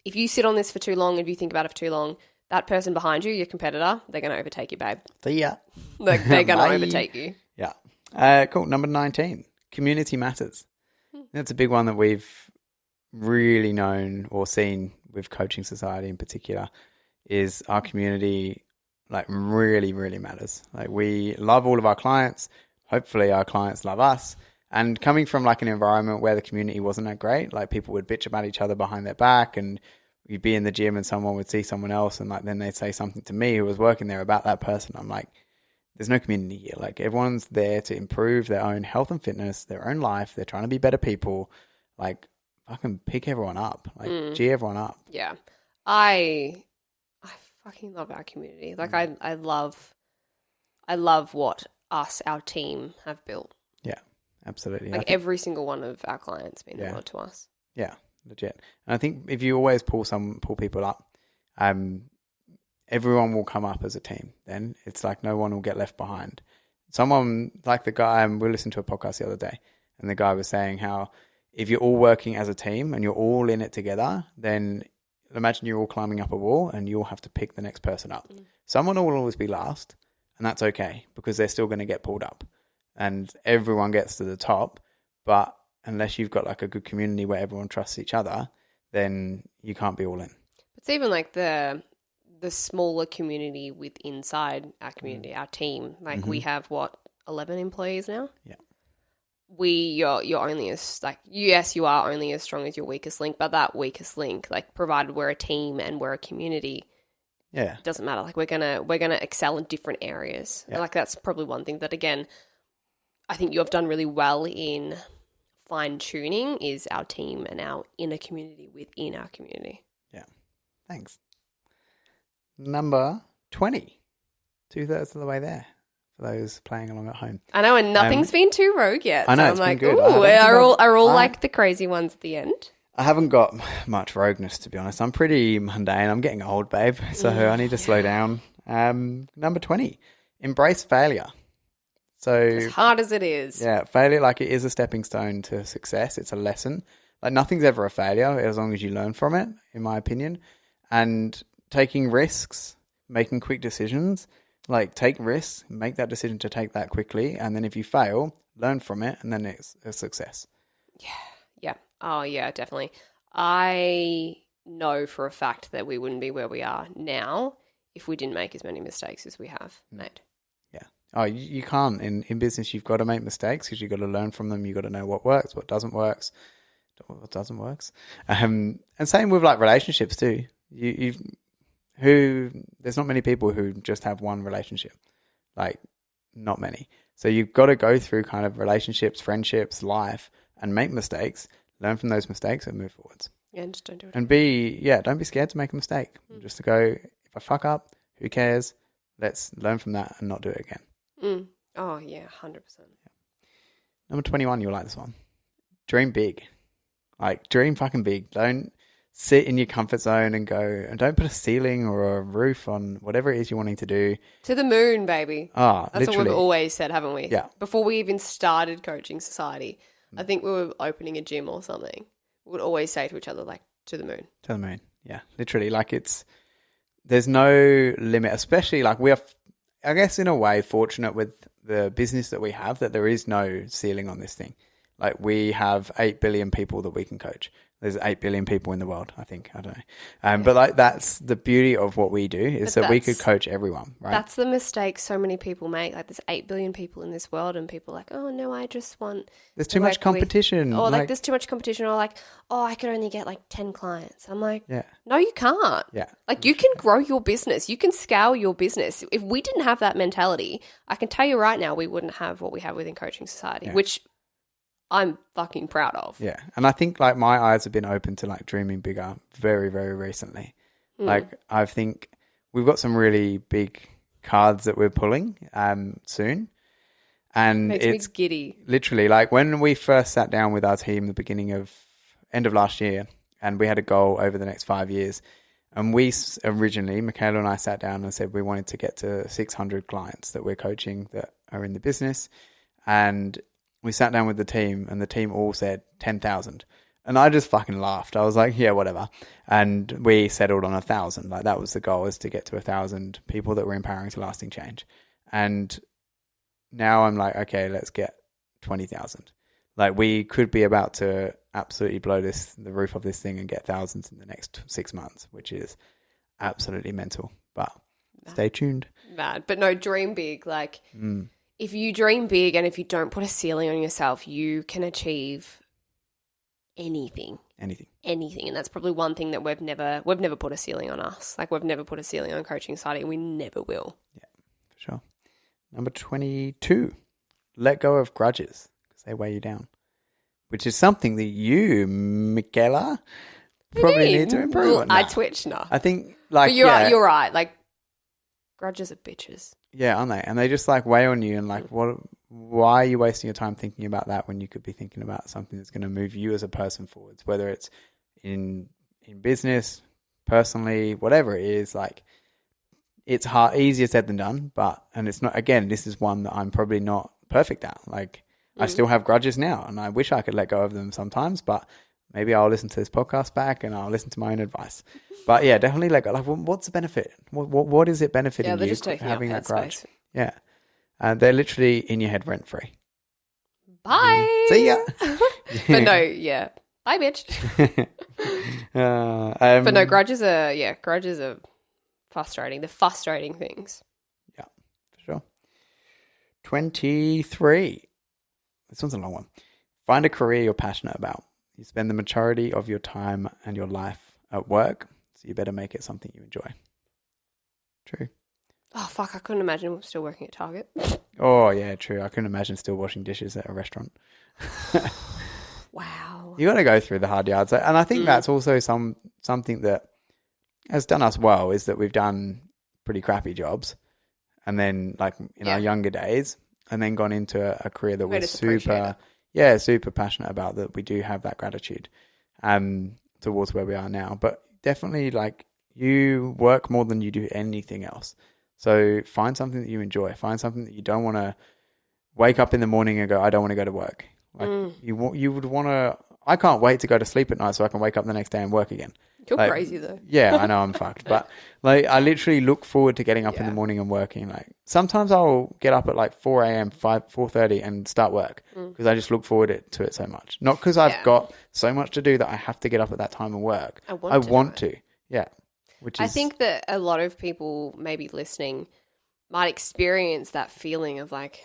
if you sit on this for too long, if you think about it for too long, that person behind you, your competitor, they're going to overtake you, babe. See ya. Like, they're going to overtake you. Yeah. Cool. Number 19. Community matters. That's a big one that we've really known or seen with Coaching Society in particular, is our community like really, really matters. Like we love all of our clients. Hopefully our clients love us. And coming from like an environment where the community wasn't that great, like people would bitch about each other behind their back, and you'd be in the gym and someone would see someone else and like then they'd say something to me who was working there about that person. I'm like, there's no community here. Like everyone's there to improve their own health and fitness, their own life. They're trying to be better people. Like fucking pick everyone up. Like G everyone up. Yeah. I fucking love our community. Like I love what our team have built. Yeah, absolutely. Like every single one of our clients mean a lot to us. Yeah, legit. And I think if you always pull people up, everyone will come up as a team. Then it's like no one will get left behind. Someone like the guy, we listened to a podcast the other day, and the guy was saying how if you're all working as a team and you're all in it together, then imagine you're all climbing up a wall and you'll have to pick the next person up. Someone will always be last, and that's okay because they're still going to get pulled up. And everyone gets to the top, but unless you've got like a good community where everyone trusts each other, then you can't be all in. It's even like the smaller community inside our community, our team. Like we have 11 employees now. Yeah. You're only as like, yes, you are only as strong as your weakest link, but that weakest link, like provided we're a team and we're a community, it doesn't matter. Like we're gonna excel in different areas. And like that's probably one thing that again, I think you have done really well in fine tuning is our team and our inner community within our community. Yeah. Thanks. Number 20, 2/3 of the way there. For those playing along at home. I know, and nothing's been too rogue yet. I know, so it's I'm like, been good. ooh, are all like the crazy ones at the end? I haven't got much rogueness, to be honest. I'm pretty mundane. I'm getting old, babe, so I need to slow down. Number 20, embrace failure. So as hard as it is. Yeah, failure, like it is a stepping stone to success. It's a lesson. Like nothing's ever a failure as long as you learn from it, in my opinion. And taking risks, making quick decisions, like take risks, make that decision to take that quickly, and then if you fail, learn from it, and then it's a success. Yeah. Oh, yeah, definitely. I know for a fact that we wouldn't be where we are now if we didn't make as many mistakes as we have made. Yeah. Oh, you can't. In business, you've got to make mistakes because you've got to learn from them. You've got to know what works, what doesn't work. And same with like relationships too. There's not many people who just have one relationship, like not many. So you've got to go through kind of relationships, friendships, life, and make mistakes, learn from those mistakes and move forwards. Yeah, and just don't do it. And don't be scared to make a mistake. Just to go, if I fuck up, who cares? Let's learn from that and not do it again. Oh yeah, 100%. Number 21, you'll like this one. Dream big. Like dream fucking big. Don't sit in your comfort zone and go, and don't put a ceiling or a roof on whatever it is you're wanting to do. To the moon, baby. That's literally what we've always said, haven't we? Yeah. Before we even started Coaching Society, I think we were opening a gym or something. We would always say to each other, like, to the moon. To the moon. Yeah, literally. Like there's no limit, especially like we are, I guess in a way, fortunate with the business that we have that there is no ceiling on this thing. Like we have 8 billion people that we can coach. There's 8 billion people in the world, I think. I don't know. But like that's the beauty of what we do is that we could coach everyone, right? That's the mistake so many people make. Like there's 8 billion people in this world and people are like, oh no, I just want... There's too much competition. Or like there's too much competition, or like, oh, I could only get like 10 clients. I'm like, yeah. No, you can't. Yeah. Like you can grow your business. You can scale your business. If we didn't have that mentality, I can tell you right now, we wouldn't have what we have within Coaching Society, which I'm fucking proud of. Yeah. And I think like my eyes have been open to like dreaming bigger very, very recently. Like I think we've got some really big cards that we're pulling soon. And Makes me giddy. Literally like when we first sat down with our team at the end of last year, and we had a goal over the next 5 years. And we originally, Michaela and I sat down and said we wanted to get to 600 clients that we're coaching that are in the business. And we sat down with the team and the team all said 10,000. And I just fucking laughed. I was like, yeah, whatever. And we settled on 1,000. Like that was the goal, is to get to 1,000 people that were empowering to lasting change. And now I'm like, okay, let's get 20,000. Like we could be about to absolutely blow the roof of this thing and get thousands in the next 6 months, which is absolutely mental. But stay tuned. Mad. But no, dream big. Like if you dream big and if you don't put a ceiling on yourself, you can achieve anything. Anything. And that's probably one thing that we've never put a ceiling on us. Like we've never put a ceiling on Coaching Society. We never will. Yeah, for sure. Number 22, let go of grudges because they weigh you down, which is something that you, Michaela, probably need to improve on. I twitch now. I think like, but you're right. Like grudges are bitches. Yeah, aren't they? And they just like weigh on you and like, why are you wasting your time thinking about that when you could be thinking about something that's going to move you as a person forwards, whether it's in business, personally, whatever it is. Like it's easier said than done, and it's not, again, this is one that I'm probably not perfect at. Like I still have grudges now and I wish I could let go of them sometimes, but maybe I'll listen to this podcast back and I'll listen to my own advice. But yeah, definitely let go. Like what's the benefit? What is it benefiting you just having that grudge? Space. Yeah. They're literally in your head rent free. Bye. See ya. But no, yeah. Bye, bitch. But no, grudges are frustrating. They're frustrating things. Yeah, for sure. 23. This one's a long one. Find a career you're passionate about. You spend the majority of your time and your life at work, so you better make it something you enjoy. True. Oh, fuck. I couldn't imagine still working at Target. Oh, yeah, true. I couldn't imagine still washing dishes at a restaurant. Wow. You got to go through the hard yards. And I think that's also something that has done us well, is that we've done pretty crappy jobs and then like in our younger days and then gone into a career that we're super passionate about, that we do have that gratitude towards where we are now. But definitely like you work more than you do anything else. So find something that you enjoy. Find something that you don't want to wake up in the morning and go, I don't want to go to work. Like you would want to. I can't wait to go to sleep at night so I can wake up the next day and work again. You're crazy though. Yeah, I know I'm fucked, but like I literally look forward to getting up in the morning and working. Like sometimes I'll get up at like 4 a.m., 4:30 and start work because I just look forward to it so much. Not because I've got so much to do that I have to get up at that time and work. I want to. Yeah. I think that a lot of people maybe listening might experience that feeling of like,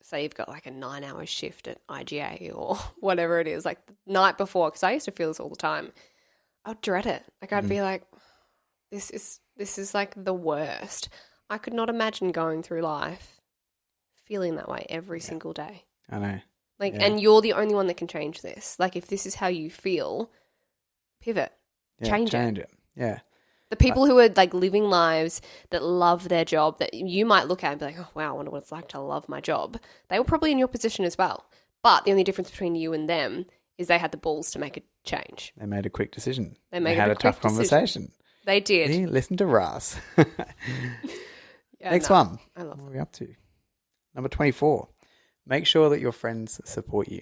say you've got like a 9-hour shift at IGA or whatever it is, like the night before, because I used to feel this all the time. I'd dread it. Like I'd be like, this is like the worst. I could not imagine going through life feeling that way every single day. I know. Like, and you're the only one that can change this. Like if this is how you feel, pivot, change it. Yeah. The people who are like living lives that love their job, that you might look at and be like, oh, wow, I wonder what it's like to love my job. They were probably in your position as well. But the only difference between you and them is they had the balls to make a change. They made a quick decision. They had a tough conversation. They did. Hey, listen to Russ. Next one. I love what are we up to? Number 24. Make sure that your friends support you.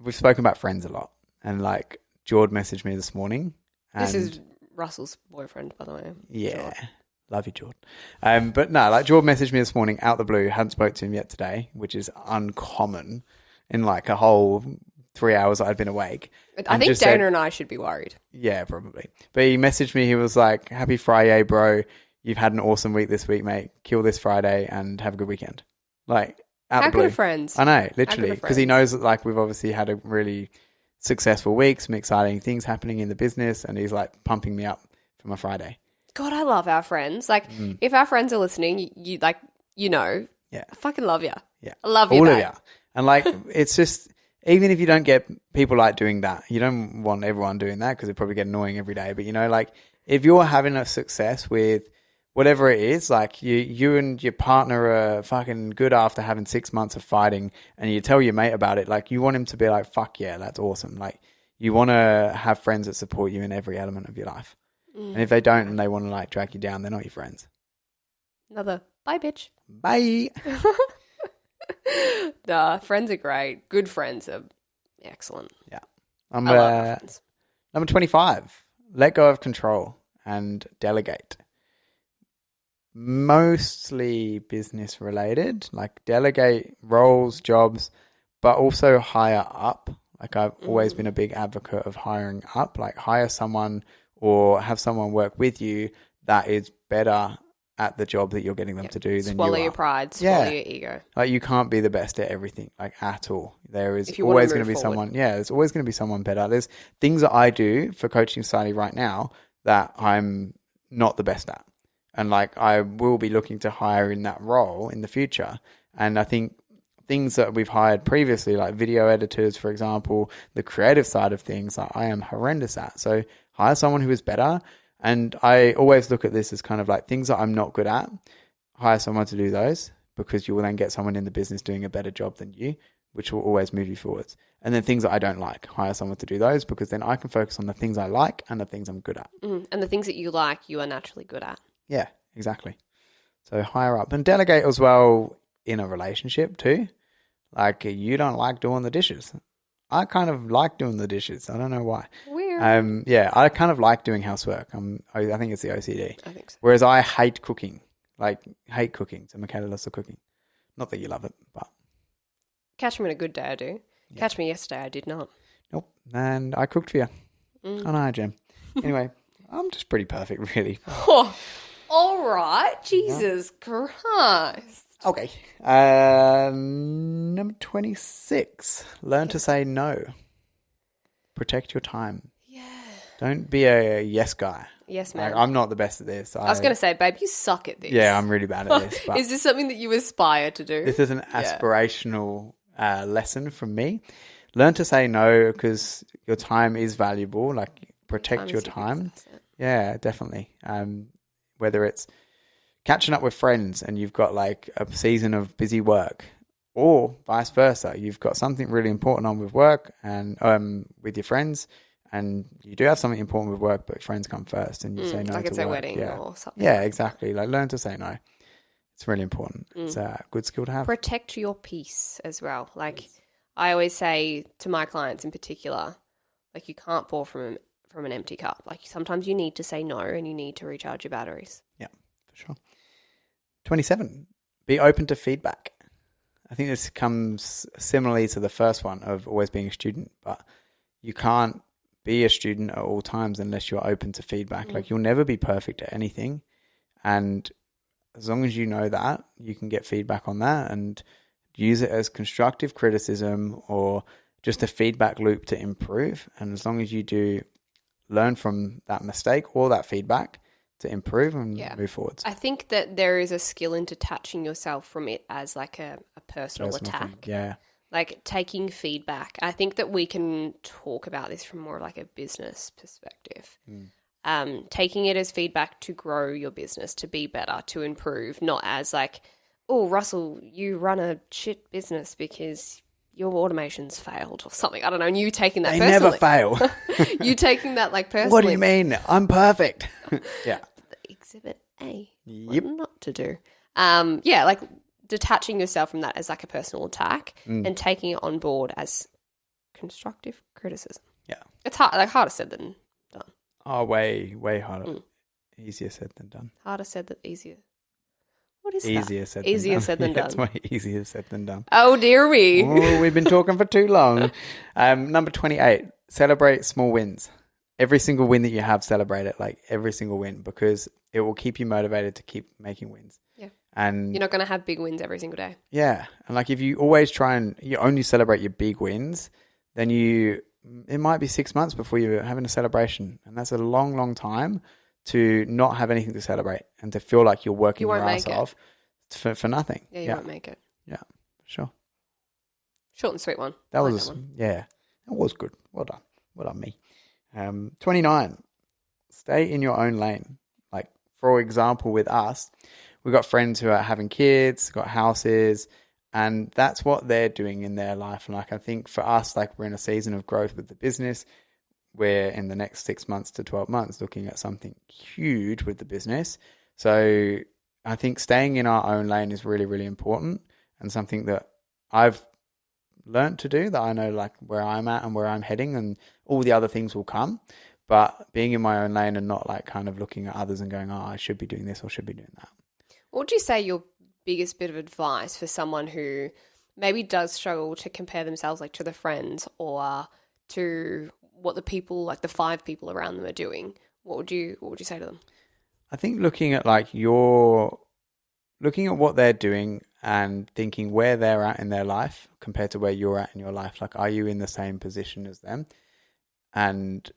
We've spoken about friends a lot. And like, Jord messaged me this morning. This is Russell's boyfriend, by the way. Yeah. Jord. Love you, Jord. But no, like Jord messaged me this morning out the blue. Hadn't spoke to him yet today, which is uncommon in like a whole 3 hours I'd been awake. I think Dana and I should be worried. Yeah, probably. But he messaged me. He was like, happy Friday, bro. You've had an awesome week this week, mate. Kill this Friday and have a good weekend. Like, out the blue. How good are friends? I know, literally. Because he knows that like we've obviously had a really successful week, some exciting things happening in the business, and he's like pumping me up for my Friday. God, I love our friends. Like, if our friends are listening, you like, I fucking love you. Yeah, I love you, all of you. And like, it's just, even if you don't get people like doing that, you don't want everyone doing that because it probably get annoying every day. But like, if you're having a success with whatever it is, like you and your partner are fucking good after having 6 months of fighting, and you tell your mate about it, like you want him to be like, fuck yeah, that's awesome. Like you want to have friends that support you in every element of your life. And if they don't and they want to like drag you down, they're not your friends. Another bye, bitch. Bye. Nah, friends are great. Good friends are excellent. Yeah. I love my friends. Number 25. Let go of control and delegate. mostly business related, like delegate roles, jobs, but also hire up. Like I've always been a big advocate of hiring up, like hire someone or have someone work with you that is better at the job that you're getting them to do than you are. Swallow your pride, swallow your ego. Like you can't be the best at everything, like at all. There is always going to be someone. Yeah, there's always going to be someone better. There's things that I do for Coaching Society right now that I'm not the best at. And like I will be looking to hire in that role in the future. And I think things that we've hired previously, like video editors, for example, the creative side of things, I am horrendous at. So hire someone who is better. And I always look at this as kind of like things that I'm not good at, hire someone to do those, because you will then get someone in the business doing a better job than you, which will always move you forwards. And then things that I don't like, hire someone to do those, because then I can focus on the things I like and the things I'm good at. And the things that you like, you are naturally good at. Yeah, exactly. So hire up and delegate as well in a relationship too. Like you don't like doing the dishes. I kind of like doing the dishes. I don't know why. Weird. Yeah, I kind of like doing housework. I think it's the OCD. I think so. Whereas I hate cooking. Like, hate cooking. So Michaela loves the cooking. Not that you love it, but... Catch me on a good day, I do. Yeah. Catch me yesterday, I did not. Nope. And I cooked for you. Oh, no, Jem. Anyway, I'm just pretty perfect, really. Oh, all right. Jesus Christ. Okay. Number 26. Learn to say no. Protect your time. Yeah. Don't be a yes guy. Yes, man. Like, I'm not the best at this. I was going to say, babe, you suck at this. Yeah, I'm really bad at this. But is this something that you aspire to do? this is an aspirational lesson from me. Learn to say no, because your time is valuable. Like, protect your time. Yeah, definitely. Whether it's catching up with friends and you've got like a season of busy work, or vice versa, you've got something really important on with work and with your friends, and you do have something important with work, but friends come first, and you say no. Like it's a wedding or something. Yeah, exactly. Like learn to say no. It's really important. It's a good skill to have. Protect your peace as well. Like I always say to my clients in particular, like you can't pour from an empty cup. Like sometimes you need to say no and you need to recharge your batteries. Yeah, for sure. 27. Be open to feedback. I think this comes similarly to the first one of always being a student, but you can't be a student at all times unless you're open to feedback. Like you'll never be perfect at anything. And as long as you know that, you can get feedback on that and use it as constructive criticism or just a feedback loop to improve. And as long as you do learn from that mistake or that feedback to improve and move forwards. I think that there is a skill in detaching yourself from it as like a personal attack. Thing. Yeah. Like taking feedback. I think that we can talk about this from more of like a business perspective. Taking it as feedback to grow your business, to be better, to improve, not as like, oh, Russell, you run a shit business because your automation's failed or something. I don't know. And you taking that personally. They never fail. You taking that like personally. What do you mean? I'm perfect. Yeah. Exhibit A. Yep. What not to do. Yeah, like detaching yourself from that as like a personal attack and taking it on board as constructive criticism. Yeah. It's harder said than done. Oh, way harder. Easier said than done. Harder said than easier. What is easier that? Said easier than said than done. done. It's way easier said than done. Oh, dear me. Oh, we've been talking for too long. Number 28, celebrate small wins. Every single win that you have, celebrate it, like every single win, because it will keep you motivated to keep making wins. Yeah. And you're not going to have big wins every single day. Yeah. And like if you always try and you only celebrate your big wins, then it might be 6 months before you're having a celebration. And that's a long, long time to not have anything to celebrate and to feel like you're working your ass off for nothing. Yeah, you won't make it. Yeah, sure. Short and sweet one. That was good. Well done. Well done, me. 29, stay in your own lane. Like, for example, with us, we've got friends who are having kids, got houses, and that's what they're doing in their life. And like, I think for us, like we're in a season of growth with the business. We're in the next 6 months to 12 months looking at something huge with the business. So I think staying in our own lane is really, really important and something that I've learned to do, that I know like where I'm at and where I'm heading, and all the other things will come. But being in my own lane and not like kind of looking at others and going, oh, I should be doing this or should be doing that. What would you say your biggest bit of advice for someone who maybe does struggle to compare themselves like to the friends or to what the people, like the 5 people around them are doing? What would you say to them? I think looking at what they're doing and thinking where they're at in their life compared to where you're at in your life. Like, are you in the same position as them? And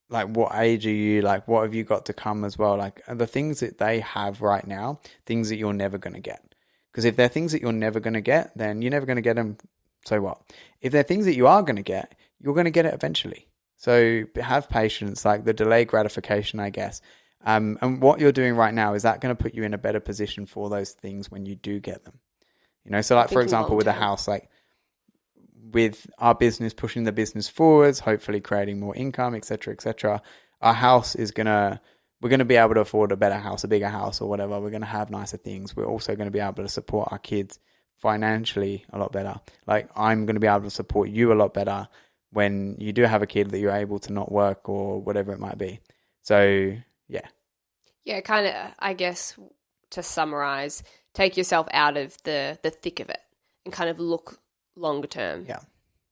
like, what age are you? Like, what have you got to come as well? Like, are the things that they have right now, things that you're never going to get? Because if they're things that you're never going to get, then you're never going to get them. So what? If they're things that you are going to get, you're going to get it eventually. So have patience, like the delayed gratification, I guess. And what you're doing right now, is that going to put you in a better position for those things when you do get them? You know, so like, for example, with a house, like with our business, pushing the business forwards, hopefully creating more income, etc., our house is we're going to be able to afford a better house, a bigger house or whatever. We're going to have nicer things. We're also going to be able to support our kids financially a lot better. Like, I'm going to be able to support you a lot better when you do have a kid, that you're able to not work or whatever it might be. So, yeah. Yeah, kind of, I guess, to summarize, take yourself out of the thick of it and kind of look longer term. Yeah.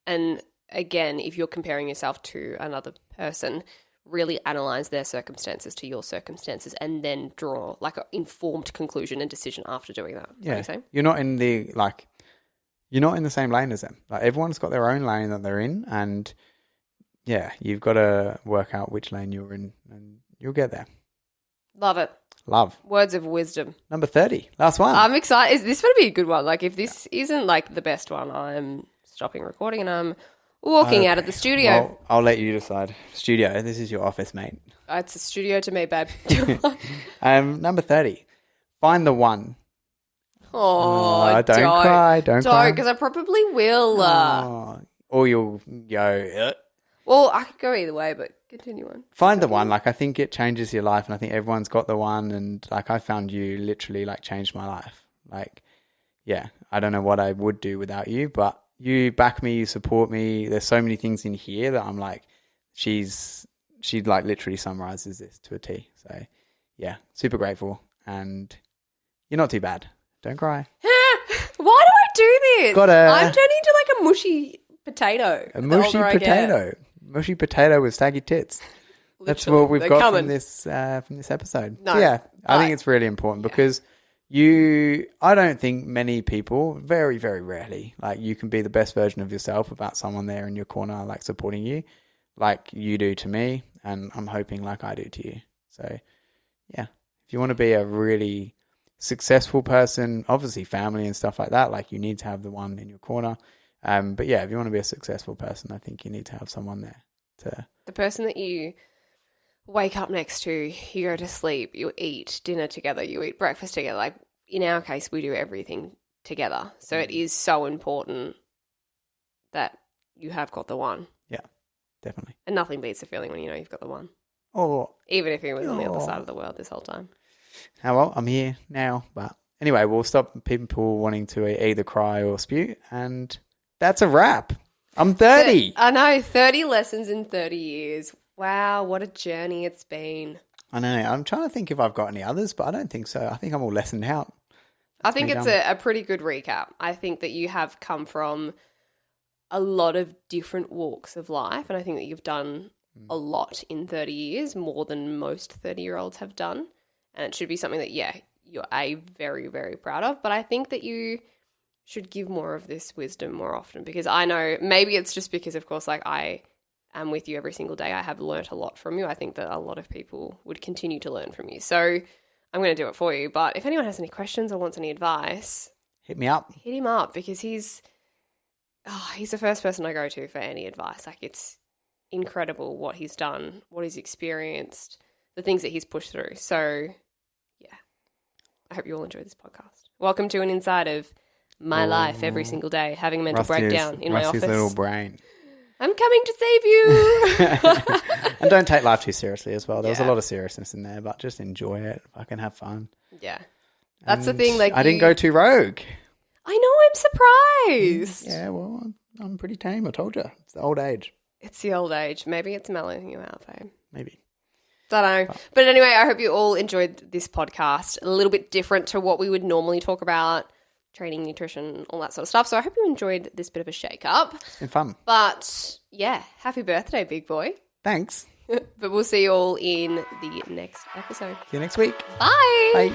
And again, if you're comparing yourself to another person, really analyze their circumstances to your circumstances and then draw like an informed conclusion and decision after doing that. Yeah. What you're You're not in the same lane as them. Like, everyone's got their own lane that they're in, and yeah, you've got to work out which lane you're in, and you'll get there. Love it. Love. Words of wisdom. Number 30. Last one. I'm excited. Is this going to be a good one? Like, if this isn't like the best one, I'm stopping recording and I'm walking out of the studio. Well, I'll let you decide. Studio. This is your office, mate. It's a studio to me, babe. Number 30. Find the one. Oh, don't cry. Don't cry. Because I probably will. Or you'll go, Well, I could go either way, but continue on. Find the one. Like, I think it changes your life, and I think everyone's got the one. And like, I found you literally like changed my life. Like, yeah, I don't know what I would do without you, but you back me, you support me. There's so many things in here that I'm like, she like literally summarizes this to a T. So yeah, super grateful, and you're not too bad. Don't cry. Why do I do this? I'm turning into like a mushy potato. A mushy potato. Mushy potato with saggy tits. That's what we've got from this episode. No, so yeah, I think it's really important because I don't think many people, very, very rarely, like, you can be the best version of yourself without someone there in your corner, like, supporting you like you do to me, and I'm hoping like I do to you. So yeah, if you want to be a really successful person, obviously family and stuff like that, like, you need to have the one in your corner. But yeah, if you want to be a successful person, I think you need to have someone there the person that you wake up next to, you go to sleep, you eat dinner together, you eat breakfast together. Like, in our case, we do everything together. So it is so important that you have got the one. Yeah, definitely. And nothing beats the feeling when you know you've got the one. Oh, even if he was on the other side of the world this whole time. Oh, well, I'm here now. But anyway, we'll stop people wanting to either cry or spew. And that's a wrap. I'm 30. I know, 30 lessons in 30 years. Wow, what a journey it's been. I know. I'm trying to think if I've got any others, but I don't think so. I think I'm all lessoned out. I think it's a pretty good recap. I think that you have come from a lot of different walks of life, and I think that you've done a lot in 30 years, more than most 30-year-olds have done. And it should be something that, yeah, you're very, very proud of. But I think that you should give more of this wisdom more often, because I know maybe it's just because, of course, like, I am with you every single day. I have learnt a lot from you. I think that a lot of people would continue to learn from you. So I'm going to do it for you. But if anyone has any questions or wants any advice, hit me up. Hit him up, because he's the first person I go to for any advice. Like, it's incredible what he's done, what he's experienced, the things that he's pushed through. So, yeah, I hope you all enjoy this podcast. Welcome to an inside of my life every single day, having a mental breakdown in my office. Rusty's little brain. I'm coming to save you. And don't take life too seriously as well. There was a lot of seriousness in there, but just enjoy it. Fucking have fun. Yeah. That's the thing. Like, I didn't go too rogue. I know, I'm surprised. Yeah, well, I'm pretty tame. I told you. It's the old age. It's the old age. Maybe it's mellowing you out, babe. Maybe. Don't know. But anyway, I hope you all enjoyed this podcast. A little bit different to what we would normally talk about. Training, nutrition, all that sort of stuff. So I hope you enjoyed this bit of a shake-up. It's been fun. But, yeah, happy birthday, big boy. Thanks. But we'll see you all in the next episode. See you next week. Bye. Bye.